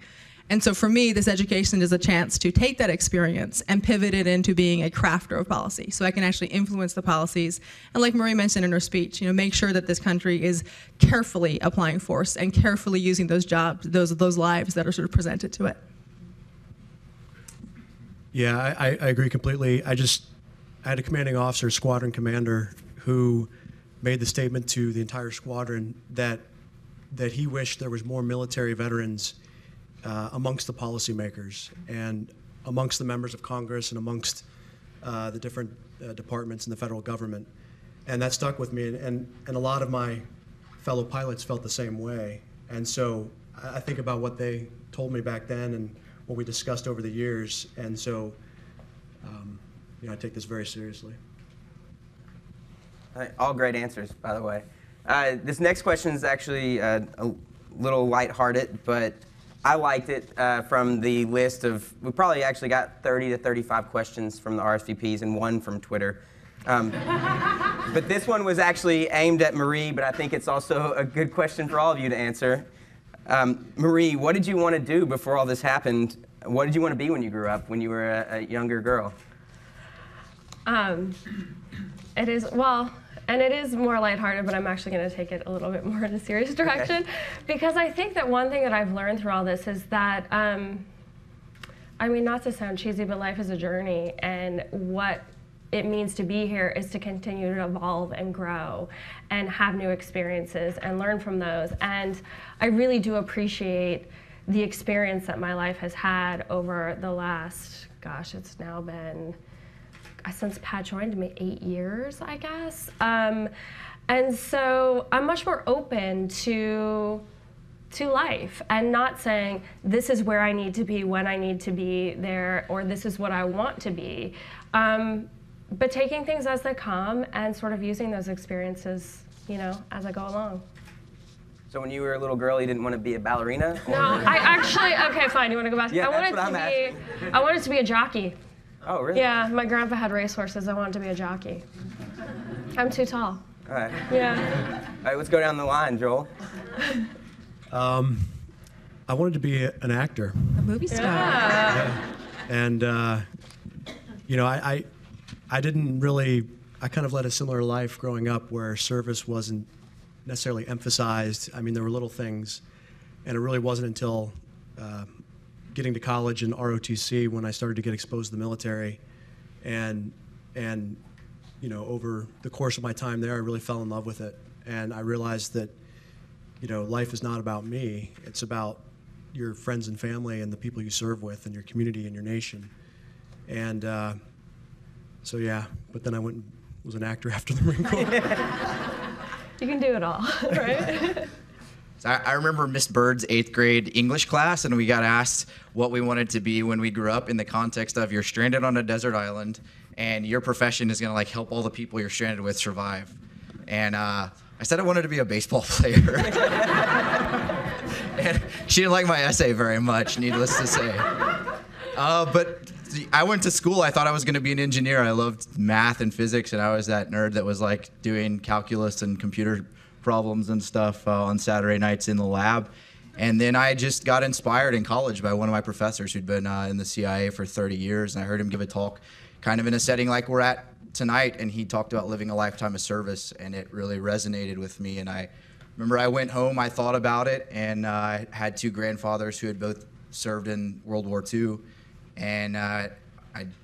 And so for me, this education is a chance to take that experience and pivot it into being a crafter of policy, so I can actually influence the policies. And like Marie mentioned in her speech, make sure that this country is carefully applying force and carefully using those jobs, those lives that are sort of presented to it. Yeah, I agree completely. I had a commanding officer, squadron commander, who made the statement to the entire squadron that he wished there was more military veterans amongst the policymakers and amongst the members of Congress and amongst the different departments in the federal government. And that stuck with me, and a lot of my fellow pilots felt the same way. And so I think about what they told me back then and what we discussed over the years, and so I take this very seriously. All great answers, by the way. This next question is actually a little lighthearted, but I liked it from the list of, we probably actually got 30 to 35 questions from the RSVPs and one from Twitter. But this one was actually aimed at Marie, but I think it's also a good question for all of you to answer. Marie, what did you want to do before all this happened? What did you want to be when you grew up, when you were a younger girl? It is more lighthearted, but I'm actually going to take it a little bit more in a serious direction, because I think that one thing that I've learned through all this is that, not to sound cheesy, but life is a journey, and what it means to be here is to continue to evolve and grow and have new experiences and learn from those. And I really do appreciate the experience that my life has had over the last, it's now been, since Pat joined me, 8 years, I guess. And so I'm much more open to life and not saying this is where I need to be when I need to be there, or this is what I want to be. But taking things as they come and sort of using those experiences, as I go along. So when you were a little girl, you didn't want to be a ballerina? No, I actually, okay, fine, you want to go back? Yeah, I that's what I'm asking. I wanted to be a jockey. Oh, really? Yeah, my grandpa had racehorses. I wanted to be a jockey. I'm too tall. All right. Yeah. All right, let's go down the line, Joel. I wanted to be an actor. A movie star. Yeah. And, you know, I didn't really, I kind of led a similar life growing up where service wasn't necessarily emphasized. I mean, there were little things, and it really wasn't until getting to college in ROTC when I started to get exposed to the military. And you know, over the course of my time there, I really fell in love with it. And I realized that, you know, life is not about me. It's about your friends and family and the people you serve with and your community and your nation. And so, yeah, but then I went and was an actor after the Marine Corps. You can do it all, right? So I remember Miss Bird's 8th grade English class, and we got asked what we wanted to be when we grew up in the context of you're stranded on a desert island, and your profession is going to like help all the people you're stranded with survive. And I said I wanted to be a baseball player. And she didn't like my essay very much, needless to say. But I went to school. I thought I was going to be an engineer. I loved math and physics, and I was that nerd that was like doing calculus and computer problems and stuff on Saturday nights in the lab. And then I just got inspired in college by one of my professors who'd been in the CIA for 30 years. And I heard him give a talk kind of in a setting like we're at tonight. And he talked about living a lifetime of service. And it really resonated with me. And I remember I went home, I thought about it. And I had 2 grandfathers who had both served in World War II. And I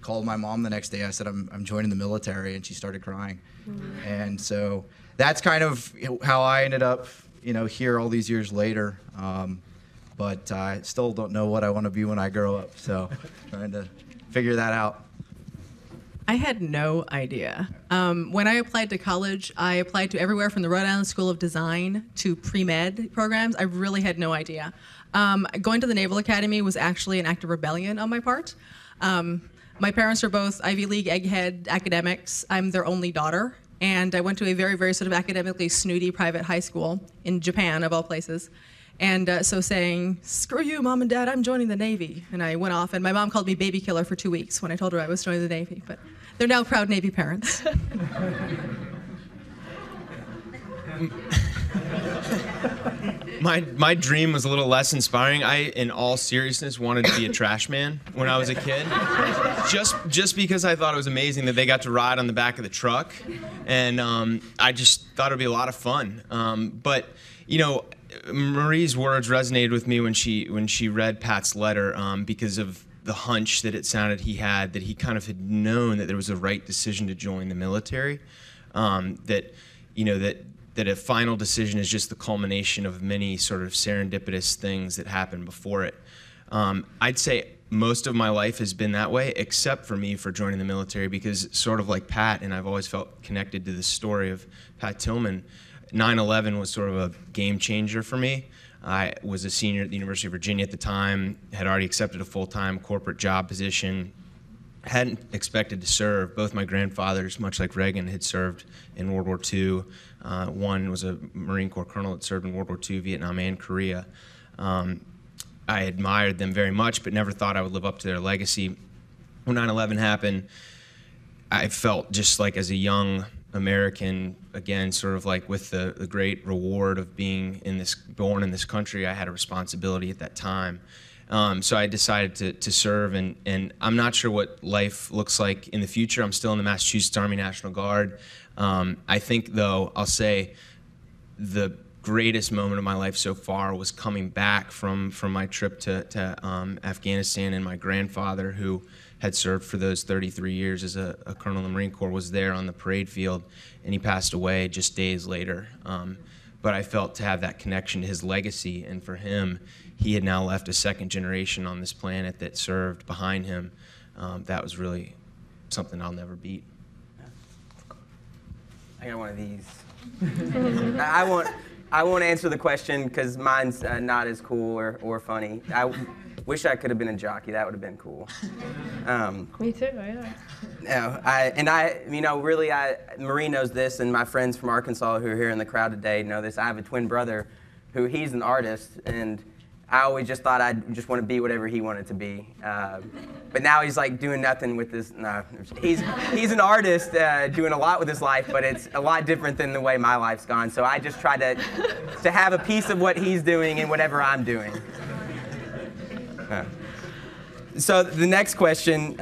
called my mom the next day. I said, I'm joining the military. And she started crying. Mm-hmm. And so that's kind of how I ended up, you know, here all these years later. But I still don't know what I want to be when I grow up. So trying to figure that out. I had no idea. When I applied to college, I applied to everywhere from the Rhode Island School of Design to pre-med programs. I really had no idea. Going to the Naval Academy was actually an act of rebellion on my part. My parents are both Ivy League egghead academics. I'm their only daughter. And I went to a very, very sort of academically snooty private high school in Japan, of all places. And so saying, screw you, Mom and Dad, I'm joining the Navy. And I went off, and my mom called me baby killer for 2 weeks when I told her I was joining the Navy. But they're now proud Navy parents. My dream was a little less inspiring. I, in all seriousness, wanted to be a trash man when I was a kid. Just because I thought it was amazing that they got to ride on the back of the truck. And I just thought it would be a lot of fun. But, you know, Marie's words resonated with me when she read Pat's letter because of the hunch that it sounded he had, that he kind of had known that there was a right decision to join the military, that, you know, that a final decision is just the culmination of many sort of serendipitous things that happened before it. I'd say most of my life has been that way, except for me for joining the military, because sort of like Pat, and I've always felt connected to the story of Pat Tillman, 9/11 was sort of a game changer for me. I was a senior at the University of Virginia at the time, had already accepted a full-time corporate job position, hadn't expected to serve. Both my grandfathers, much like Reagan, had served in World War II. One was a Marine Corps colonel that served in World War II, Vietnam, and Korea. I admired them very much, but never thought I would live up to their legacy. When 9/11 happened, I felt just like as a young American, again, sort of like with the great reward of being born in this country, I had a responsibility at that time. So I decided to serve, and I'm not sure what life looks like in the future. I'm still in the Massachusetts Army National Guard. I think, though, I'll say the greatest moment of my life so far was coming back from my trip to Afghanistan, and my grandfather, who had served for those 33 years as a colonel in the Marine Corps, was there on the parade field, and he passed away just days later. But I felt to have that connection to his legacy, and for him, he had now left a second generation on this planet that served behind him. That was really something I'll never beat. I got one of these. I won't answer the question because mine's not as cool or funny. I wish I could have been a jockey. That would have been cool. Me too, yeah. No, really, Marie knows this, and my friends from Arkansas who are here in the crowd today know this. I have a twin brother who he's an artist, and I always just thought I'd just want to be whatever he wanted to be. But now he's like doing nothing with this. No, he's an artist doing a lot with his life, but it's a lot different than the way my life's gone. So I just try to have a piece of what he's doing in whatever I'm doing. So the next question.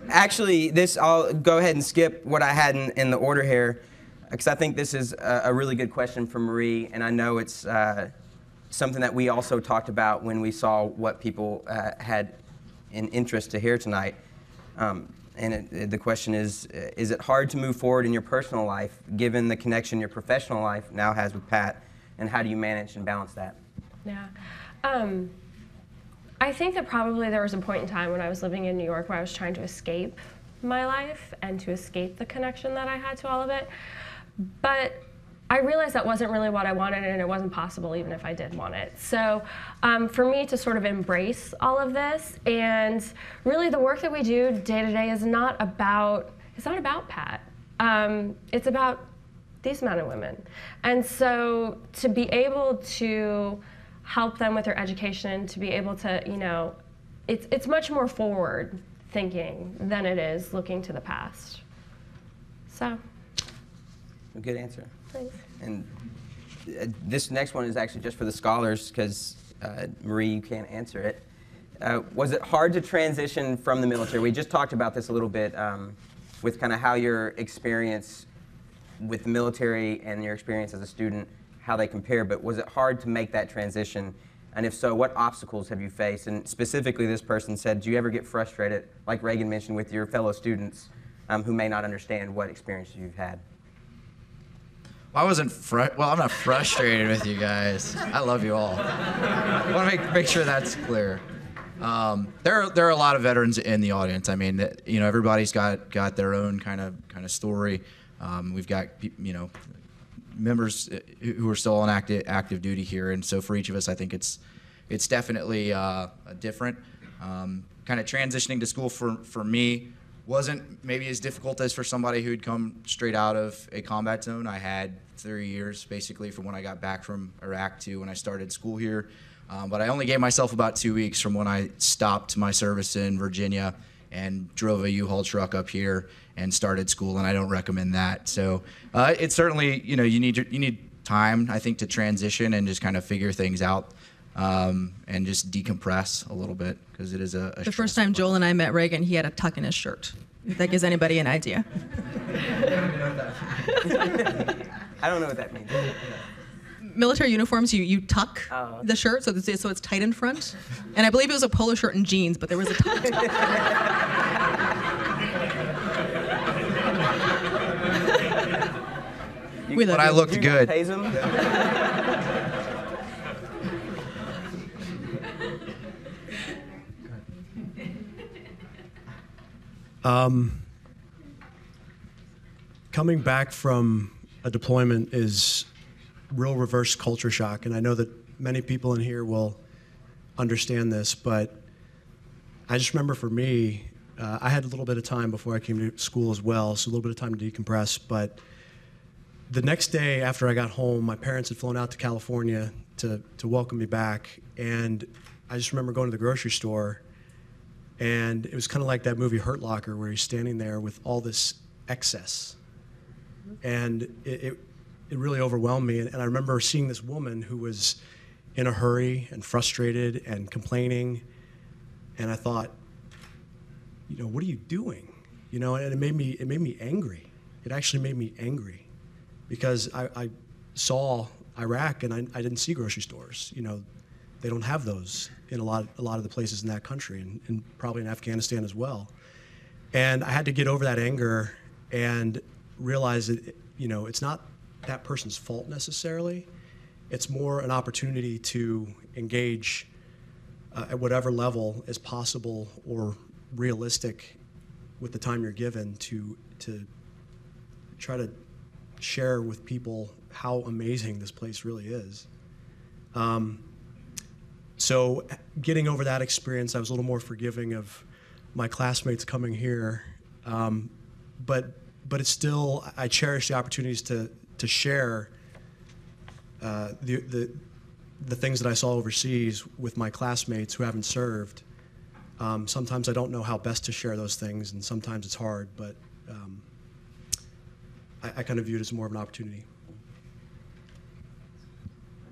Actually, I'll go ahead and skip what I had in the order here, because I think this is a really good question from Marie, and I know it's something that we also talked about when we saw what people had in interest to hear tonight. The question is it hard to move forward in your personal life, given the connection your professional life now has with Pat, and how do you manage and balance that? Yeah. I think that probably there was a point in time when I was living in New York where I was trying to escape my life and to escape the connection that I had to all of it. But I realized that wasn't really what I wanted, and it wasn't possible even if I did want it. So for me to sort of embrace all of this, and really the work that we do day to day is not about Pat. It's about these men and women. And so to be able to help them with their education, to be able to, it's much more forward thinking than it is looking to the past. So. A good answer. Thanks. And this next one is actually just for the scholars, because Marie, you can't answer it. Was it hard to transition from the military? We just talked about this a little bit with kind of how your experience with the military and your experience as a student, how they compare, but was it hard to make that transition? And if so, what obstacles have you faced? And specifically, this person said, do you ever get frustrated, like Reagan mentioned, with your fellow students who may not understand what experiences you've had? Well, I'm not frustrated with you guys. I love you all. I want to make sure that's clear. There are a lot of veterans in the audience. I mean, everybody's got their own kind of story. We've got members who are still on active duty here, and so for each of us, I think it's definitely different. Kind of transitioning to school for me wasn't maybe as difficult as for somebody who'd come straight out of a combat zone. I had 3 years basically from when I got back from Iraq to when I started school here, but I only gave myself about 2 weeks from when I stopped my service in Virginia and drove a U-Haul truck up here and started school, and I don't recommend that. So it's certainly, you need time, I think, to transition and just kind of figure things out and just decompress a little bit, because it is a The first time Joel and I met Reagan, he had a tuck in his shirt, if that gives anybody an idea. I don't know what that means. Military uniforms, you tuck the shirt so it's tight in front. And I believe it was a polo shirt and jeans, but there was a tuck. But I looked good. Coming back from a deployment is real reverse culture shock, and I know that many people in here will understand this, but I just remember for me, I had a little bit of time before I came to school as well, so a little bit of time to decompress, but the next day after I got home, my parents had flown out to California to welcome me back, and I just remember going to the grocery store, and it was kind of like that movie Hurt Locker, where he's standing there with all this excess, and it really overwhelmed me. And I remember seeing this woman who was in a hurry and frustrated and complaining, and I thought, what are you doing? And it made me angry. It actually made me angry, because I saw Iraq and I didn't see grocery stores. They don't have those in a lot of the places in that country, and probably in Afghanistan as well. And I had to get over that anger and realize that it's not that person's fault necessarily. It's more an opportunity to engage at whatever level is possible or realistic with the time you're given to try to share with people how amazing this place really is. So getting over that experience, I was a little more forgiving of my classmates coming here, but it's still, I cherish the opportunities to to share the things that I saw overseas with my classmates who haven't served. Sometimes I don't know how best to share those things, and sometimes it's hard, but I kind of view it as more of an opportunity.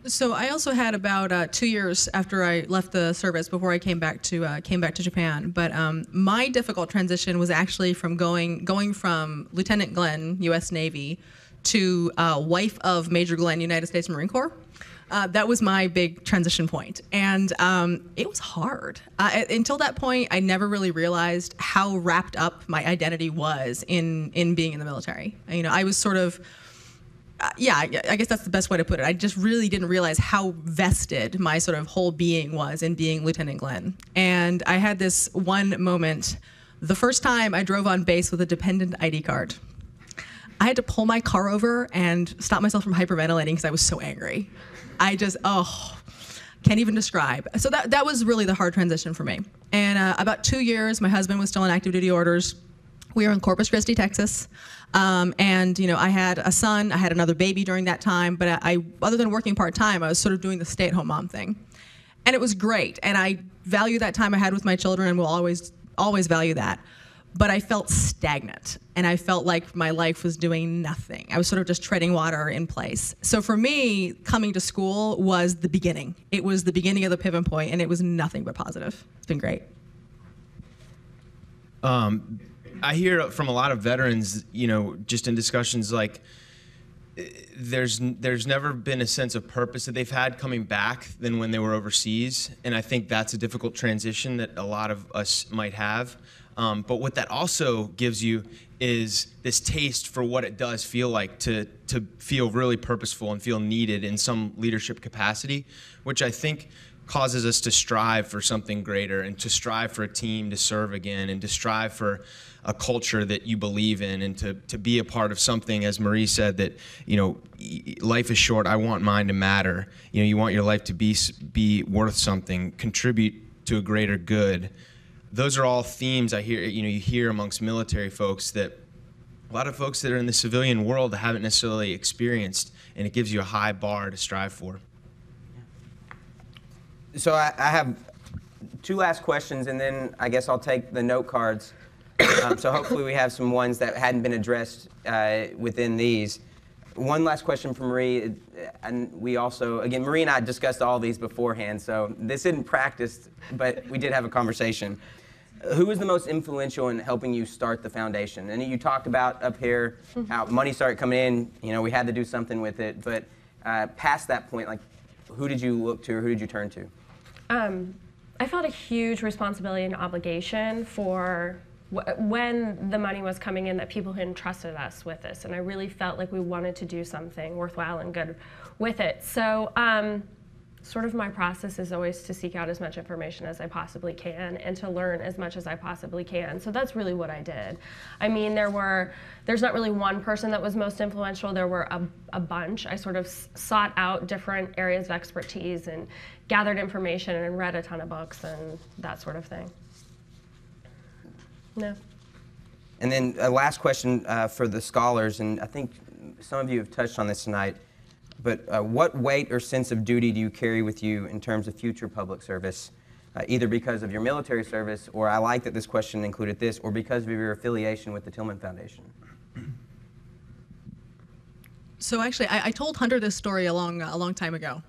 So I also had about 2 years after I left the service before I came back to Japan. But my difficult transition was actually from going from Lieutenant Glenn, U.S. Navy, to wife of Major Glenn, United States Marine Corps. That was my big transition point, and it was hard. Until that point, I never really realized how wrapped up my identity was in being in the military. You know, I was sort of. I guess that's the best way to put it. I just really didn't realize how vested my sort of whole being was in being Lieutenant Glenn. And I had this one moment, the first time I drove on base with a dependent ID card. I had to pull my car over and stop myself from hyperventilating because I was so angry. I just, can't even describe. So that was really the hard transition for me. And about 2 years, my husband was still in active duty orders. We were in Corpus Christi, Texas. And, you know, I had a son, I had another baby during that time, but I other than working part-time, I was sort of doing the stay-at-home mom thing. And it was great. And I value that time I had with my children and will always value that. But I felt stagnant, and I felt like my life was doing nothing. I was sort of just treading water in place. So for me, coming to school was the beginning. It was the beginning of the pivot point, and it was nothing but positive. It's been great. I hear from a lot of veterans, you know, just in discussions like there's never been a sense of purpose that they've had coming back than when they were overseas. And I think that's a difficult transition that a lot of us might have. But what that also gives you is this taste for what it does feel like to feel really purposeful and feel needed in some leadership capacity, which I think causes us to strive for something greater and to strive for a team to serve again and to strive for a culture that you believe in and to be a part of something, as Marie said, that, you know, life is short. I want mine to matter. You know, you want your life to be worth something, contribute to a greater good. Those are all themes I hear, you know, you hear amongst military folks that a lot of folks that are in the civilian world haven't necessarily experienced, and it gives you a high bar to strive for. So I have two last questions, and then I guess I'll take the note cards. So hopefully we have some ones that hadn't been addressed within these. One last question for Marie, and we also, again, Marie and I discussed all these beforehand, so this isn't practiced, but we did have a conversation. Who was the most influential in helping you start the foundation? And you talked about up here how money started coming in, you know, we had to do something with it, but past that point, like, who did you look to or who did you turn to? I felt a huge responsibility and obligation for when the money was coming in, that people had entrusted us with this, and I really felt like we wanted to do something worthwhile and good with it. So sort of my process is always to seek out as much information as I possibly can and to learn as much as I possibly can. So that's really what I did. I mean, there's not really one person that was most influential. There were a bunch. I sort of sought out different areas of expertise and gathered information and read a ton of books and that sort of thing. No. And then a last question for the scholars, and I think some of you have touched on this tonight, but what weight or sense of duty do you carry with you in terms of future public service, either because of your military service, or I like that this question included this, or because of your affiliation with the Tillman Foundation? So actually, I told Hunter this story a long time ago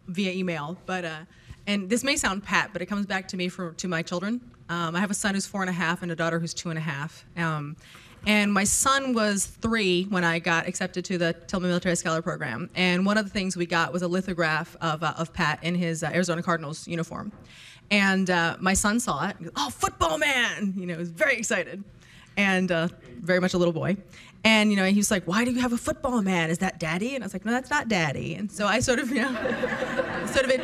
via email, but and this may sound pat, but it comes back to me to my children. I have a son who's 4.5 and a daughter who's 2.5. And my son was 3 when I got accepted to the Tillman Military Scholar Program. And one of the things we got was a lithograph of Pat in his Arizona Cardinals uniform. And my son saw it. And goes, "Oh, football man!" You know, he was very excited, and very much a little boy. And you know, he was like, "Why do you have a football man? Is that Daddy?" And I was like, "No, that's not Daddy." And so I sort of, you know,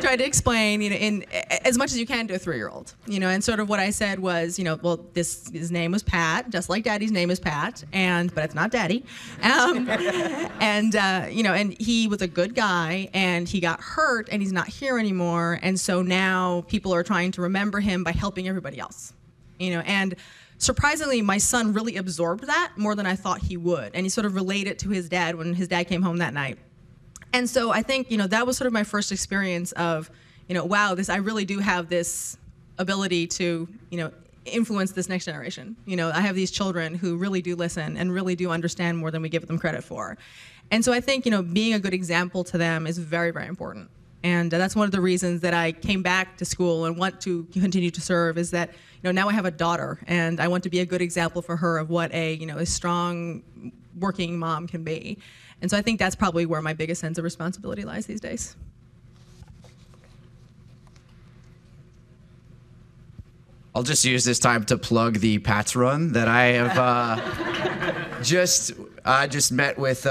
tried to explain, you know, in as much as you can to a 3-year-old, you know. And sort of what I said was, you know, well, his name was Pat, just like Daddy's name is Pat, but it's not Daddy. You know, and he was a good guy, and he got hurt, and he's not here anymore. And so now people are trying to remember him by helping everybody else, you know, and. surprisingly, my son really absorbed that more than I thought he would. And he sort of related to his dad when his dad came home that night. And so I think, that was sort of my first experience of, wow, I really do have this ability to, influence this next generation. I have these children who really do listen and really do understand more than we give them credit for. And so I think, being a good example to them is very, very important. And that's one of the reasons that I came back to school and want to continue to serve is that, now I have a daughter and I want to be a good example for her of what a strong working mom can be. And so I think that's probably where my biggest sense of responsibility lies these days. I'll just use this time to plug the Pats Run that I have just met with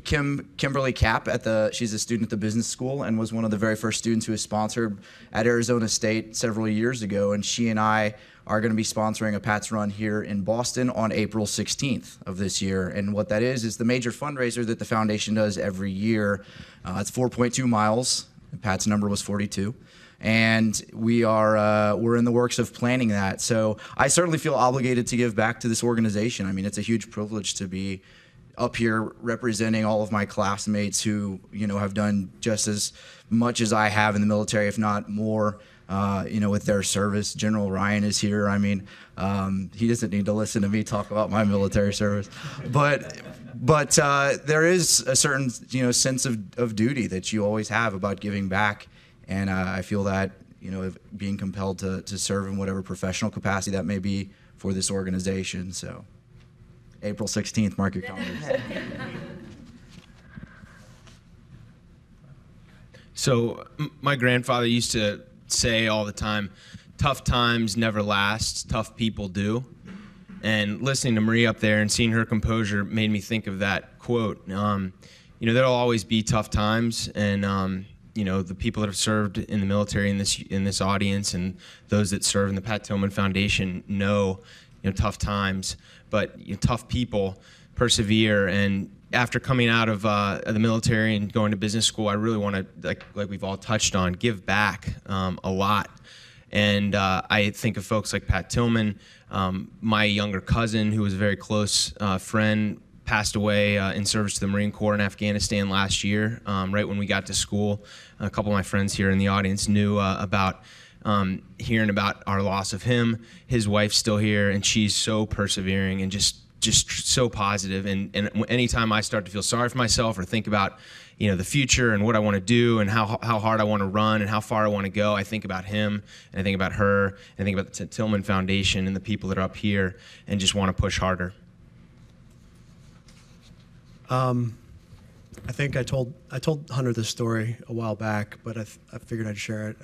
Kimberly Kapp she's a student at the business school and was one of the very first students who was sponsored at Arizona State several years ago. And she and I are going to be sponsoring a Pats Run here in Boston on April 16th of this year. And what that is the major fundraiser that the foundation does every year. It's 4.2 miles. Pat's number was 42. And we're in the works of planning that. So I certainly feel obligated to give back to this organization. I mean, it's a huge privilege to be up here representing all of my classmates who, have done just as much as I have in the military, if not more, with their service. General Ryan is here. I mean, he doesn't need to listen to me talk about my military service, but there is a certain, sense of duty that you always have about giving back. And I feel that, being compelled to serve in whatever professional capacity that may be for this organization. So April 16th, mark your calendars. So my grandfather used to say all the time, tough times never last, tough people do. And listening to Marie up there and seeing her composure made me think of that quote. There'll always be tough times, and the people that have served in the military in this audience and those that serve in the Pat Tillman Foundation know, tough times, but tough people persevere. And after coming out of the military and going to business school, I really want to, like we've all touched on, give back a lot. And I think of folks like Pat Tillman, my younger cousin, who was a very close friend, passed away in service to the Marine Corps in Afghanistan last year, right when we got to school. A couple of my friends here in the audience knew about hearing about our loss of him. His wife's still here, and she's so persevering and just so positive. And anytime I start to feel sorry for myself or think about the future and what I want to do and how hard I want to run and how far I want to go, I think about him and I think about her and I think about the Tillman Foundation and the people that are up here and just want to push harder. I think I told Hunter this story a while back, but I figured I'd share it.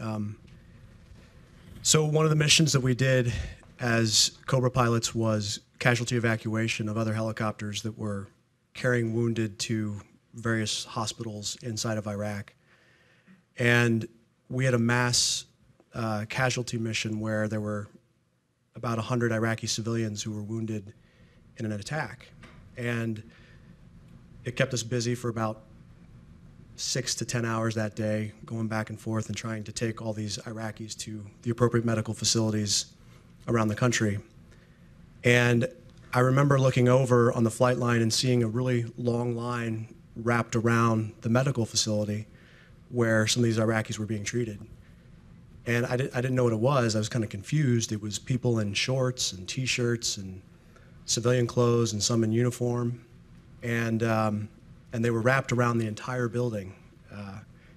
So one of the missions that we did as Cobra pilots was casualty evacuation of other helicopters that were carrying wounded to various hospitals inside of Iraq. And we had a mass casualty mission where there were about 100 Iraqi civilians who were wounded in an attack. And it kept us busy for about 6 to 10 hours that day, going back and forth and trying to take all these Iraqis to the appropriate medical facilities around the country. And I remember looking over on the flight line and seeing a really long line wrapped around the medical facility where some of these Iraqis were being treated. And I didn't know what it was. I was kind of confused. It was people in shorts and T-shirts and civilian clothes and some in uniform. And they were wrapped around the entire building,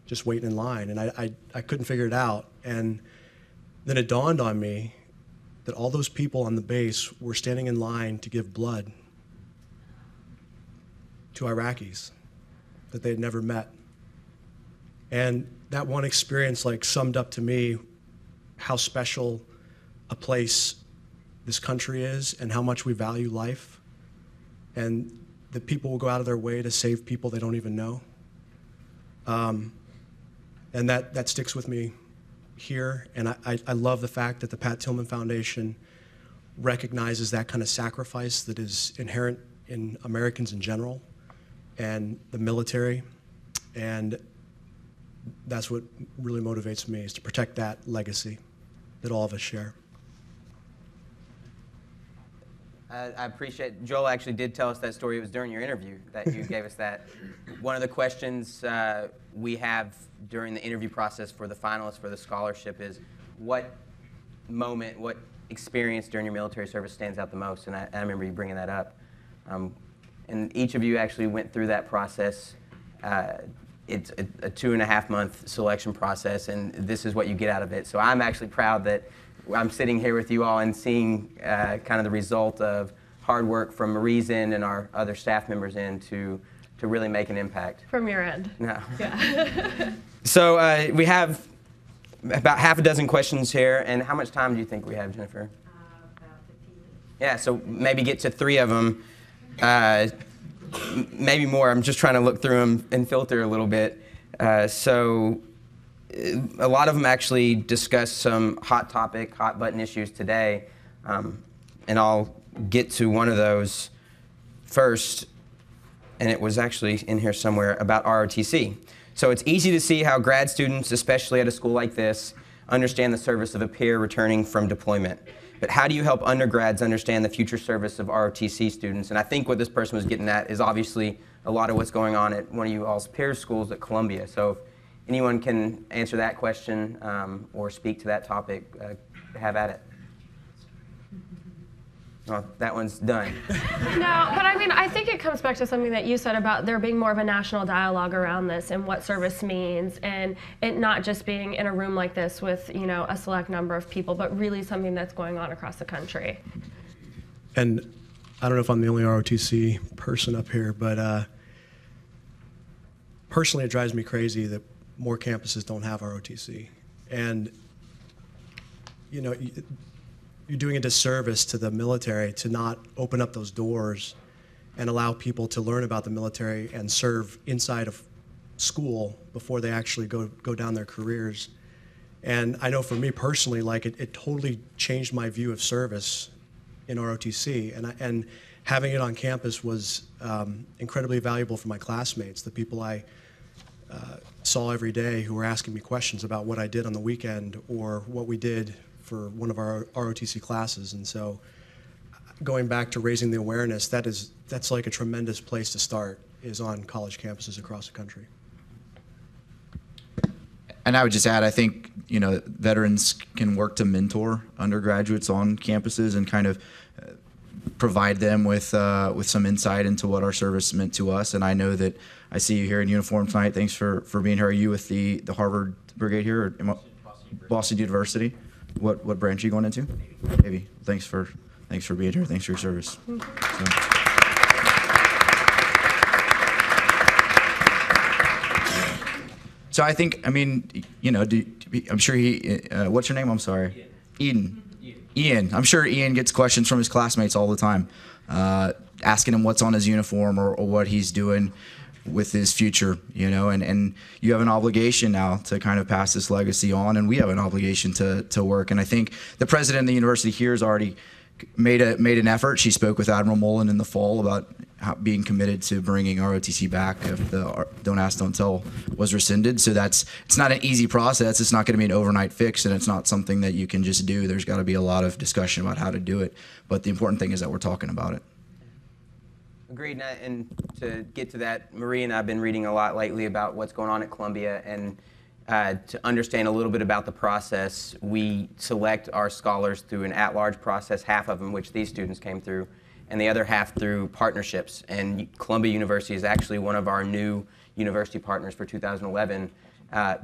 just waiting in line. And I couldn't figure it out. And then it dawned on me that all those people on the base were standing in line to give blood to Iraqis that they had never met. And that one experience summed up to me how special a place this country is and how much we value life. And that people will go out of their way to save people they don't even know. And that sticks with me here. And I love the fact that the Pat Tillman Foundation recognizes that kind of sacrifice that is inherent in Americans in general and the military. And that's what really motivates me, is to protect that legacy that all of us share. I appreciate, Joel actually did tell us that story. It was during your interview that you gave us that. One of the questions we have during the interview process for the finalists for the scholarship is what moment, what experience during your military service stands out the most? And I remember you bringing that up. And each of you actually went through that process. It's a 2.5-month selection process, and this is what you get out of it. So I'm actually proud that I'm sitting here with you all and seeing kind of the result of hard work from Marie's end and our other staff members' end to really make an impact. From your end. No. Yeah. So we have about half a dozen questions here, and how much time do you think we have, Jennifer? About 15 minutes. Yeah, so maybe get to 3 of them. Maybe more. I'm just trying to look through them and filter a little bit. So a lot of them actually discuss some hot button issues today. And I'll get to one of those first. And it was actually in here somewhere about ROTC. So it's easy to see how grad students, especially at a school like this, understand the service of a peer returning from deployment. But how do you help undergrads understand the future service of ROTC students? And I think what this person was getting at is obviously a lot of what's going on at one of you all's peer schools at Columbia. So if anyone can answer that question or speak to that topic, have at it. Oh, that one's done. No, but I mean, I think it comes back to something that you said about there being more of a national dialogue around this and what service means, and it not just being in a room like this with, you know, a select number of people, but really something that's going on across the country. And I don't know if I'm the only ROTC person up here, but personally it drives me crazy that more campuses don't have ROTC. And, you know, you're doing a disservice to the military to not open up those doors and allow people to learn about the military and serve inside of school before they actually go down their careers. And I know for me personally, like it totally changed my view of service in ROTC. And having it on campus was incredibly valuable for my classmates, the people I saw every day who were asking me questions about what I did on the weekend or what we did for one of our ROTC classes. And so going back to raising the awareness, that's like a tremendous place to start, is on college campuses across the country. And I would just add, I think, you know, veterans can work to mentor undergraduates on campuses and kind of provide them with some insight into what our service meant to us. And I know that I see you here in uniform tonight. Thanks for being here. Are you with the Harvard Brigade here, or Boston University? What branch are you going into? Navy. Thanks for being here. Thanks for your service. So I think, I mean, you know, I'm sure what's your name? I'm sorry. Ian. I'm sure Ian gets questions from his classmates all the time, asking him what's on his uniform or what he's doing with his future, you know, and you have an obligation now to kind of pass this legacy on, and we have an obligation to work. And I think the president of the university here has already made an effort. She spoke with Admiral Mullen in the fall about being committed to bringing ROTC back if the Don't Ask, Don't Tell was rescinded. So it's not an easy process. It's not going to be an overnight fix, and it's not something that you can just do. There's got to be a lot of discussion about how to do it. But the important thing is that we're talking about it. Agreed. And to get to that, Marie and I have been reading a lot lately about what's going on at Columbia, and to understand a little bit about the process, we select our scholars through an at-large process, half of them, which these students came through, and the other half through partnerships. And Columbia University is actually one of our new university partners for 2011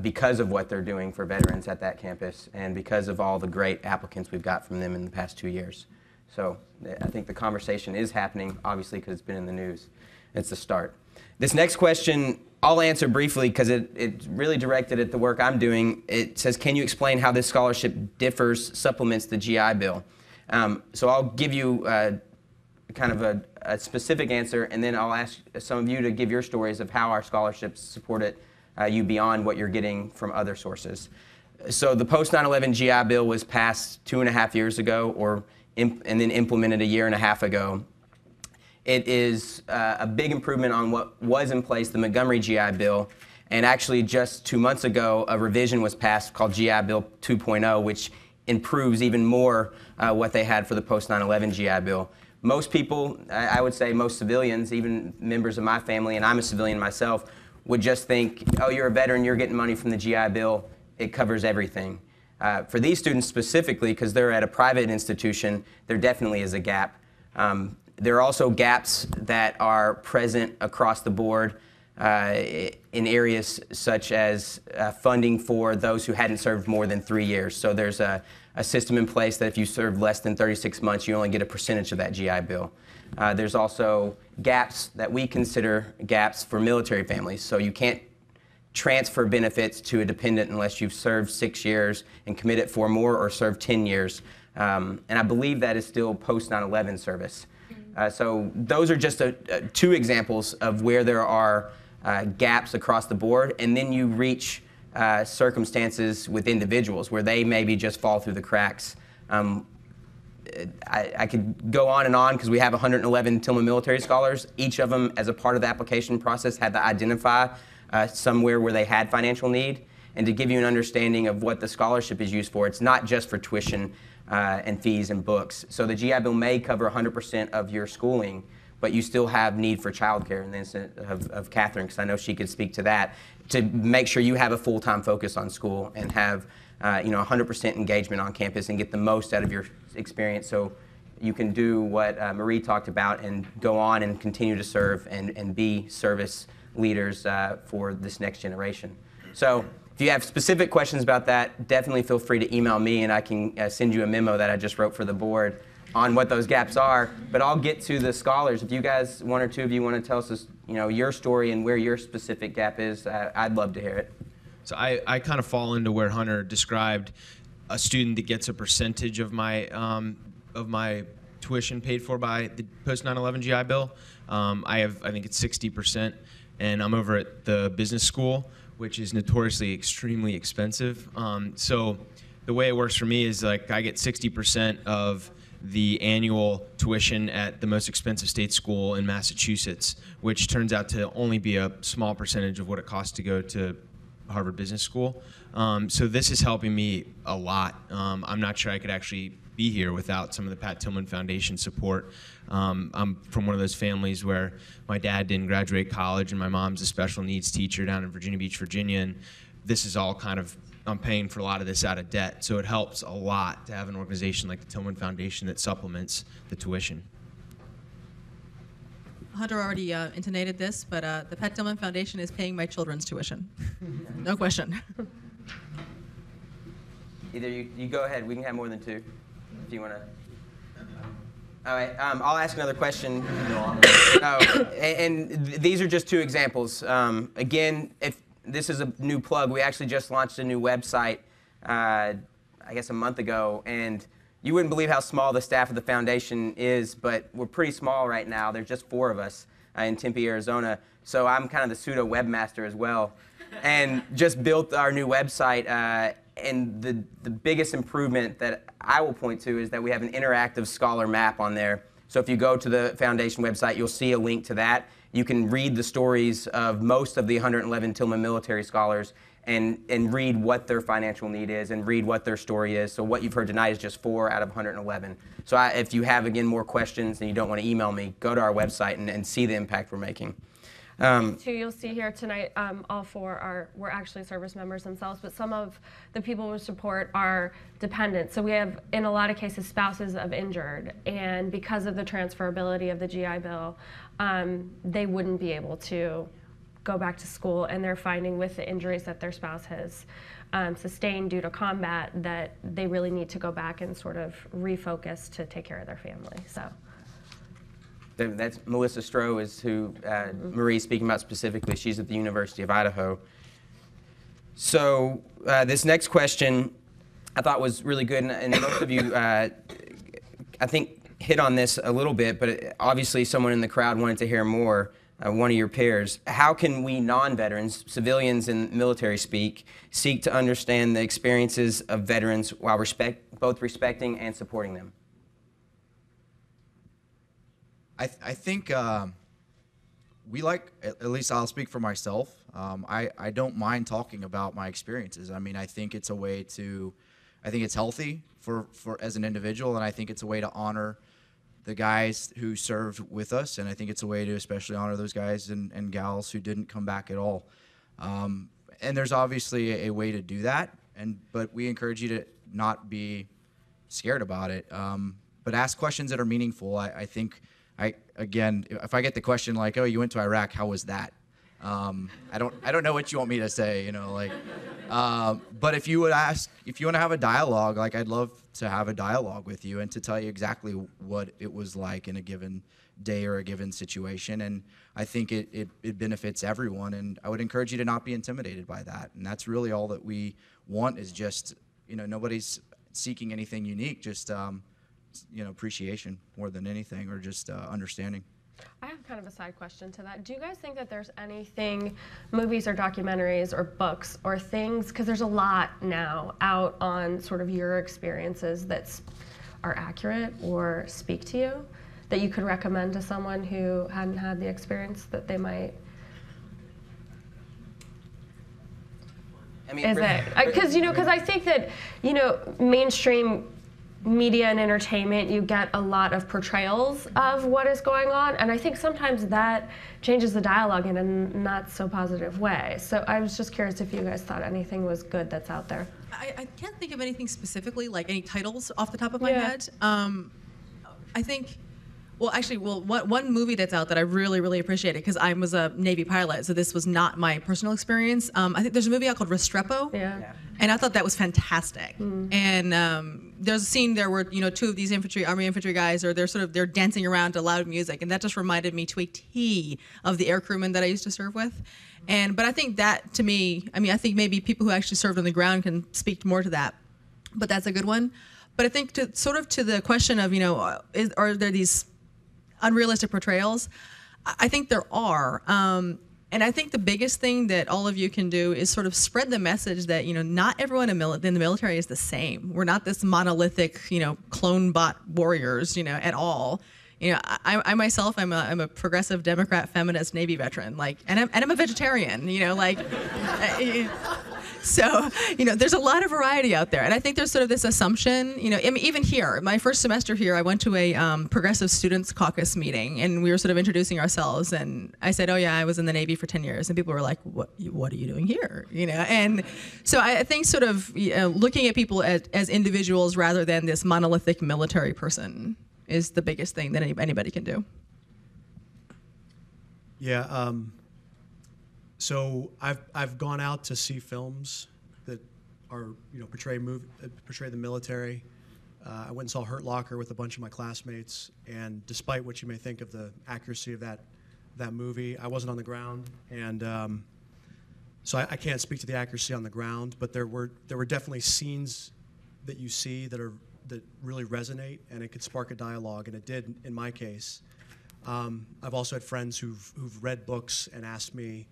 because of what they're doing for veterans at that campus and because of all the great applicants we've got from them in the past 2 years. So I think the conversation is happening, obviously, because it's been in the news. It's the start. This next question, I'll answer briefly because it's really directed at the work I'm doing. It says, can you explain how this scholarship supplements the GI Bill? So I'll give you kind of a specific answer, and then I'll ask some of you to give your stories of how our scholarships supported you beyond what you're getting from other sources. So the post-9/11 GI Bill was passed 2.5 years ago, and then implemented 1.5 years ago. It is a big improvement on what was in place, the Montgomery GI Bill. And actually, just 2 months ago, a revision was passed called GI Bill 2.0, which improves even more what they had for the post-9/11 GI Bill. most people, I would say most civilians, even members of my family, and I'm a civilian myself, would just think, oh, you're a veteran, you're getting money from the GI Bill, it covers everything. For these students specifically, because they're at a private institution, there definitely is a gap. There are also gaps that are present across the board in areas such as funding for those who hadn't served more than 3 years. So there's a system in place that if you serve less than 36 months, you only get a percentage of that GI Bill. There's also gaps that we consider gaps for military families. So you can't transfer benefits to a dependent unless you've served 6 years and committed 4 more or served 10 years. And I believe that is still post 9/11 service. So those are just 2 examples of where there are gaps across the board, and then you reach circumstances with individuals where they maybe just fall through the cracks. I could go on because we have 111 Tillman Military Scholars. Each of them, as a part of the application process, had to identify somewhere where they had financial need. And to give you an understanding of what the scholarship is used for, it's not just for tuition and fees and books. So the GI Bill may cover 100% of your schooling, but you still have need for childcare in the instance of Catherine, because I know she could speak to that, to make sure you have a full-time focus on school and have 100% engagement on campus and get the most out of your experience so you can do what Marie talked about and go on and continue to serve and be service leaders for this next generation. So if you have specific questions about that, definitely feel free to email me, and I can send you a memo that I just wrote for the board on what those gaps are. But I'll get to the scholars. If you guys, 1 or 2 of you, want to tell us your story and where your specific gap is, I'd love to hear it. So I kind of fall into where Hunter described, a student that gets a percentage of my tuition paid for by the post 9/11 GI Bill. I think it's 60%, and I'm over at the business school, which is notoriously extremely expensive. So the way it works for me is like I get 60% of the annual tuition at the most expensive state school in Massachusetts, which turns out to only be a small percentage of what it costs to go to Harvard Business School. So this is helping me a lot. I'm not sure I could actually be here without some of the Pat Tillman Foundation support. I'm from one of those families where my dad didn't graduate college and my mom's a special needs teacher down in Virginia Beach, Virginia, and this is all kind of, I'm paying for a lot of this out of debt. So it helps a lot to have an organization like the Tillman Foundation that supplements the tuition. Hunter already intonated this, but the Pat Tillman Foundation is paying my children's tuition. No question. Either you go ahead. We can have more than 2 if you want to. All right, I'll ask another question. And these are just 2 examples. Again, if this is a new plug, we actually just launched a new website, I guess a month ago, and you wouldn't believe how small the staff of the foundation is, but we're pretty small right now. There's just 4 of us in Tempe, Arizona, so I'm kind of the pseudo webmaster as well, and just built our new website. And the biggest improvement that I will point to is that we have an interactive scholar map on there. So if you go to the foundation website, you'll see a link to that. You can read the stories of most of the 111 Tillman Military Scholars and read what their financial need is and read what their story is. So what you've heard tonight is just 4 out of 111. So if you have, again, more questions and you don't want to email me, go to our website and see the impact we're making. You'll see here tonight, all 4 were actually service members themselves, but some of the people we support are dependents. So we have, in a lot of cases, spouses of injured, and because of the transferability of the GI Bill, they wouldn't be able to go back to school, and they're finding with the injuries that their spouse has sustained due to combat that they really need to go back and sort of refocus to take care of their family. So. That's Melissa Stroh is who Marie's speaking about specifically. She's at the University of Idaho. So this next question I thought was really good, and most of you, I think, hit on this a little bit, but obviously someone in the crowd wanted to hear more, one of your peers. How can we non-veterans, civilians in military speak, seek to understand the experiences of veterans while both respecting and supporting them? I think we like, at least I'll speak for myself, I don't mind talking about my experiences. I mean, I think it's a way to, I think it's healthy for as an individual, and I think it's a way to honor the guys who served with us, and I think it's a way to especially honor those guys and gals who didn't come back at all. And there's obviously a way to do that, but we encourage you to not be scared about it, but ask questions that are meaningful. I think, again, if I get the question like, "Oh, you went to Iraq, how was that?" I don't know what you want me to say, you know, like. But if you want to have a dialogue, like I'd love to have a dialogue with you and to tell you exactly what it was like in a given day or a given situation. And I think it benefits everyone. And I would encourage you to not be intimidated by that. And that's really all that we want is just, you know, nobody's seeking anything unique, just, you know, appreciation more than anything, or just understanding. I have kind of a side question to that. Do you guys think that there's anything, movies or documentaries or books or things, because there's a lot now out on sort of your experiences that are accurate or speak to you, that you could recommend to someone who hadn't had the experience that they might? I mean, Is it? Because I think that, you know, mainstream media and entertainment, you get a lot of portrayals of what is going on, and I think sometimes that changes the dialogue in a not so positive way. So I was just curious if you guys thought anything was good that's out there. I can't think of anything specifically, like any titles off the top of my Yeah. head. I think, one movie that's out that I really, really appreciated, because I was a Navy pilot, so this was not my personal experience. I think there's a movie out called Restrepo. Yeah. And I thought that was fantastic. And there's a scene there where, you know, two of these Army infantry guys they're dancing around to loud music, and that just reminded me to a T of the air crewmen that I used to serve with. But I think that, to me, I think maybe people who actually served on the ground can speak more to that. But that's a good one. But I think to the question of, you know, are there these unrealistic portrayals? I think there are. And I think the biggest thing that all of you can do is sort of spread the message that, you know, not everyone in the military is the same. We're not this monolithic, you know, clone bot warriors, you know, at all. You know, I myself, I'm a progressive Democrat feminist Navy veteran, like, and I'm a vegetarian, you know, like. So, you know, there's a lot of variety out there. And I think there's sort of this assumption, you know, I mean, even here, my first semester here, I went to a Progressive Students Caucus meeting, and we were sort of introducing ourselves. And I said, oh, yeah, I was in the Navy for 10 years. And people were like, what are you doing here? You know, and so I think sort of looking at people as individuals rather than this monolithic military person is the biggest thing that anybody can do. Yeah. So I've gone out to see films that are, you know, portray the military. I went and saw Hurt Locker with a bunch of my classmates, and despite what you may think of the accuracy of that movie, I wasn't on the ground, and so I can't speak to the accuracy on the ground. But there were definitely scenes that you see that really resonate, and it could spark a dialogue, and it did in my case. I've also had friends who've read books and asked me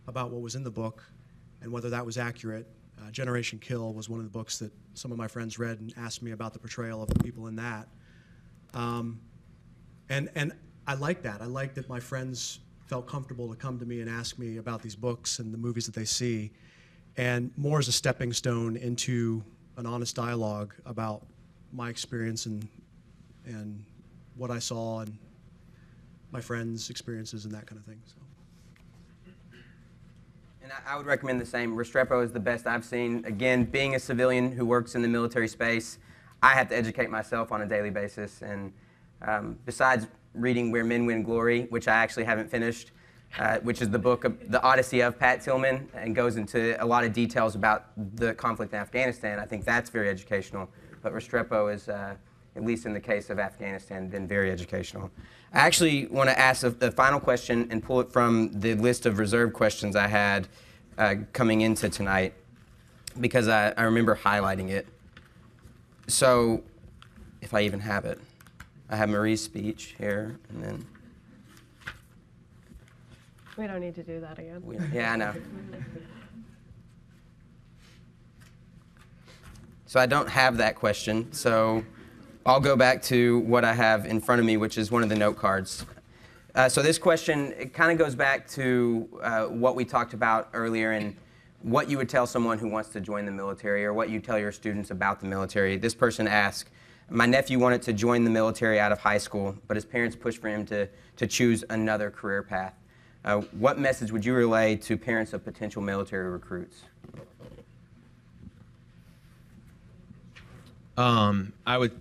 about what was in the book and whether that was accurate. Generation Kill was one of the books that some of my friends read and asked me about the portrayal of the people in that. And I like that. I like that my friends felt comfortable to come to me and ask me about these books and the movies that they see, and more as a stepping stone into an honest dialogue about my experience and what I saw and my friends' experiences and that kind of thing. So. And I would recommend the same. Restrepo is the best I've seen. Again, being a civilian who works in the military space, I have to educate myself on a daily basis. And besides reading Where Men Win Glory, which I actually haven't finished, which is the book of the Odyssey of Pat Tillman, and goes into a lot of details about the conflict in Afghanistan, I think that's very educational. But Restrepo is, at least in the case of Afghanistan, been very educational. I actually want to ask the final question and pull it from the list of reserved questions I had coming into tonight, because I remember highlighting it. So, if I even have it, I have Marie's speech here, and then... We don't need to do that again. Yeah, I know. So I don't have that question, so I'll go back to what I have in front of me, which is one of the note cards. So this question, it kind of goes back to what we talked about earlier and what you would tell someone who wants to join the military, or what you tell your students about the military. This person asked, My nephew wanted to join the military out of high school, but his parents pushed for him to choose another career path. What message would you relay to parents of potential military recruits? I would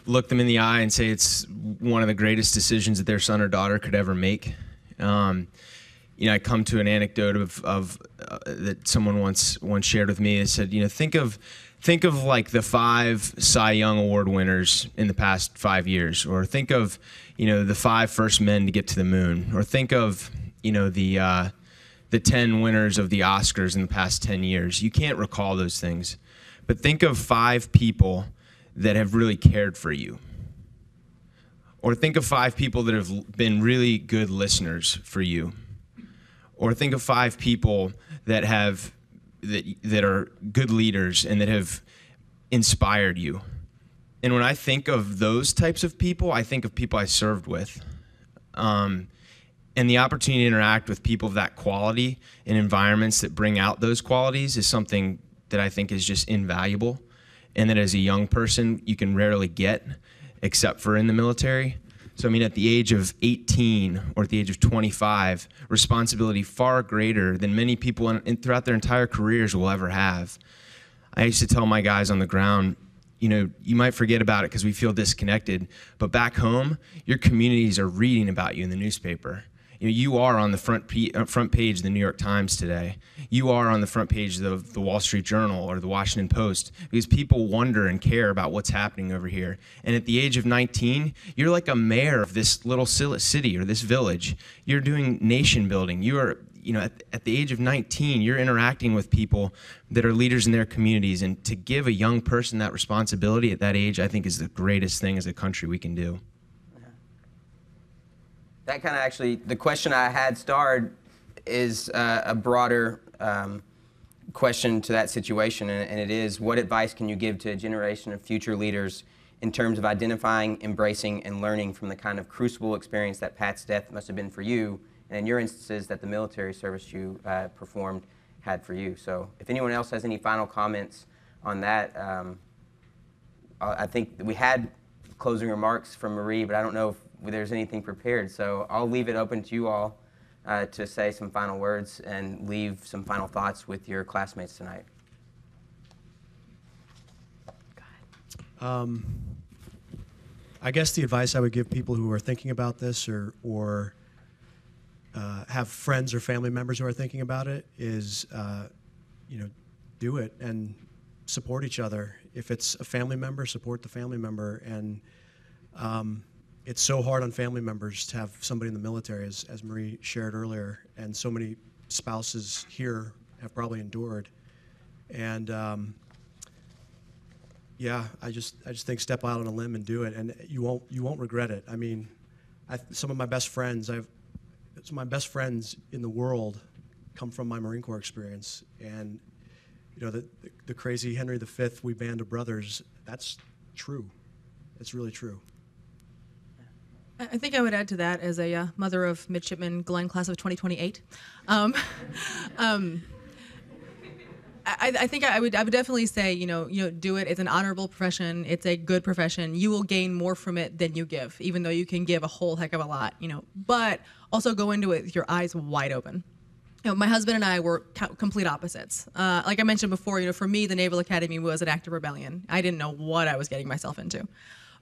look them in the eye and say it's one of the greatest decisions that their son or daughter could ever make. I come to an anecdote of that someone once shared with me. They said, think of like the 5 Cy Young Award winners in the past 5 years, or think of the 5 first men to get to the moon, or think of the 10 winners of the Oscars in the past 10 years. You can't recall those things, but think of 5 people that have really cared for you. Or think of 5 people that have been really good listeners for you. Or think of 5 people that are good leaders and that have inspired you. And when I think of those types of people, I think of people I served with. And the opportunity to interact with people of that quality in environments that bring out those qualities is something that I think is just invaluable, and that as a young person you can rarely get except for in the military. So at the age of 18 or at the age of 25, responsibility far greater than many people throughout their entire careers will ever have. I used to tell my guys on the ground, you might forget about it because we feel disconnected, but back home, your communities are reading about you in the newspaper. You are on the front page of the New York Times today. You are on the front page of the Wall Street Journal or the Washington Post, because people wonder and care about what's happening over here. And at the age of 19, you're like a mayor of this little city or this village. You're doing nation building. You are, at the age of 19, you're interacting with people that are leaders in their communities. And to give a young person that responsibility at that age, I think is the greatest thing as a country we can do. That kind of actually, the question I had starred is a broader question to that situation, and it is, what advice can you give to a generation of future leaders in terms of identifying, embracing, and learning from the kind of crucible experience that Pat's death must have been for you, and in your instances that the military service you performed had for you? So if anyone else has any final comments on that, I think we had closing remarks from Marie, but I don't know if there's anything prepared, so I'll leave it open to you all to say some final words and leave some final thoughts with your classmates tonight. I guess the advice I would give people who are thinking about this or have friends or family members who are thinking about it is, do it and support each other. If it's a family member, support the family member. And it's so hard on family members to have somebody in the military, as Marie shared earlier, and so many spouses here have probably endured. And I just think step out on a limb and do it, and you won't regret it. Some of my best friends in the world come from my Marine Corps experience, and the crazy Henry V, we band of brothers. That's true. It's really true. I think I would add to that, as a mother of midshipman Glenn, class of 2028. I think I would definitely say, do it. It's an honorable profession. It's a good profession. You will gain more from it than you give, even though you can give a whole heck of a lot, But also go into it with your eyes wide open. My husband and I were complete opposites. Like I mentioned before, for me, the Naval Academy was an act of rebellion. I didn't know what I was getting myself into.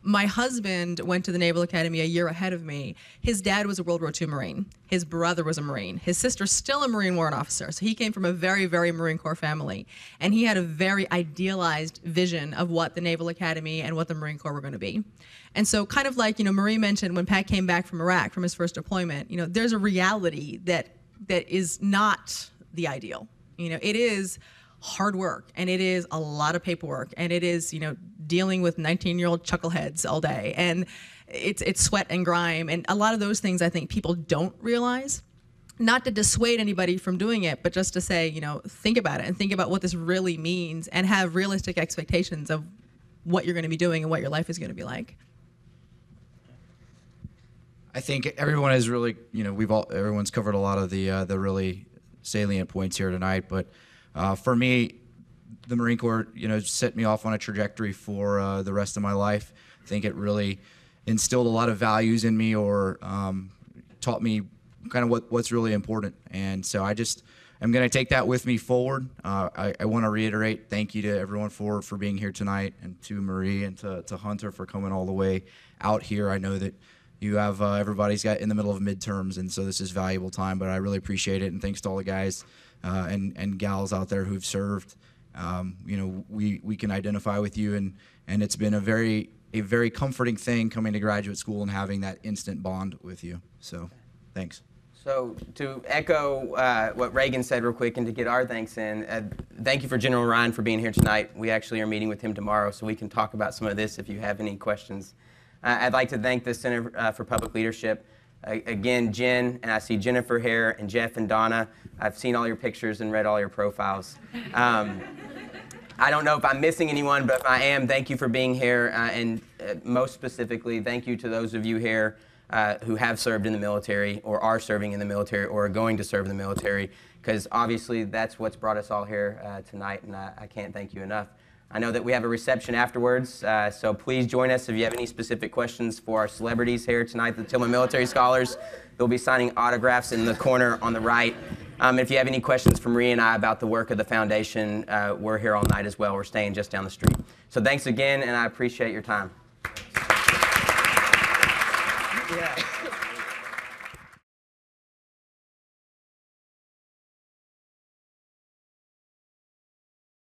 My husband went to the Naval Academy a year ahead of me. His dad was a World War II Marine. His brother was a Marine. His sister's still a Marine warrant officer. So he came from a very, very Marine Corps family. And he had a very idealized vision of what the Naval Academy and what the Marine Corps were going to be. And so kind of like, Marie mentioned when Pat came back from Iraq, from his first deployment, there's a reality that is not the ideal. It is hard work, and it is a lot of paperwork, and it is, dealing with 19-year-old chuckleheads all day, and it's sweat and grime, and a lot of those things I think people don't realize. Not to dissuade anybody from doing it, but just to say, think about it and think about what this really means, and have realistic expectations of what you're going to be doing and what your life is going to be like. I think everyone has really, everyone's covered a lot of the really salient points here tonight. But for me, the Marine Corps, set me off on a trajectory for the rest of my life. I think it really instilled a lot of values in me, or taught me kind of what's really important. And so I'm going to take that with me forward. I want to reiterate thank you to everyone for being here tonight, and to Marie and to Hunter for coming all the way out here. I know that you have everybody's got in the middle of midterms, and so this is valuable time, but I really appreciate it. And thanks to all the guys and gals out there who've served. We can identify with you, and it's been a very comforting thing coming to graduate school and having that instant bond with you. So thanks. So to echo what Reagan said real quick, and to get our thanks in, thank you for General Ryan for being here tonight. We actually are meeting with him tomorrow, so we can talk about some of this if you have any questions. I'd like to thank the Center for Public Leadership. Again, Jen, and I see Jennifer here, and Jeff and Donna. I've seen all your pictures and read all your profiles. I don't know if I'm missing anyone, but if I am, thank you for being here. And most specifically, thank you to those of you here who have served in the military, or are serving in the military, or are going to serve in the military, because obviously that's what's brought us all here tonight, and I can't thank you enough. I know that we have a reception afterwards, so please join us if you have any specific questions for our celebrities here tonight, the Tillman Military Scholars. They'll be signing autographs in the corner on the right. If you have any questions for Marie and I about the work of the foundation, we're here all night as well. We're staying just down the street. So thanks again, and I appreciate your time. Yeah.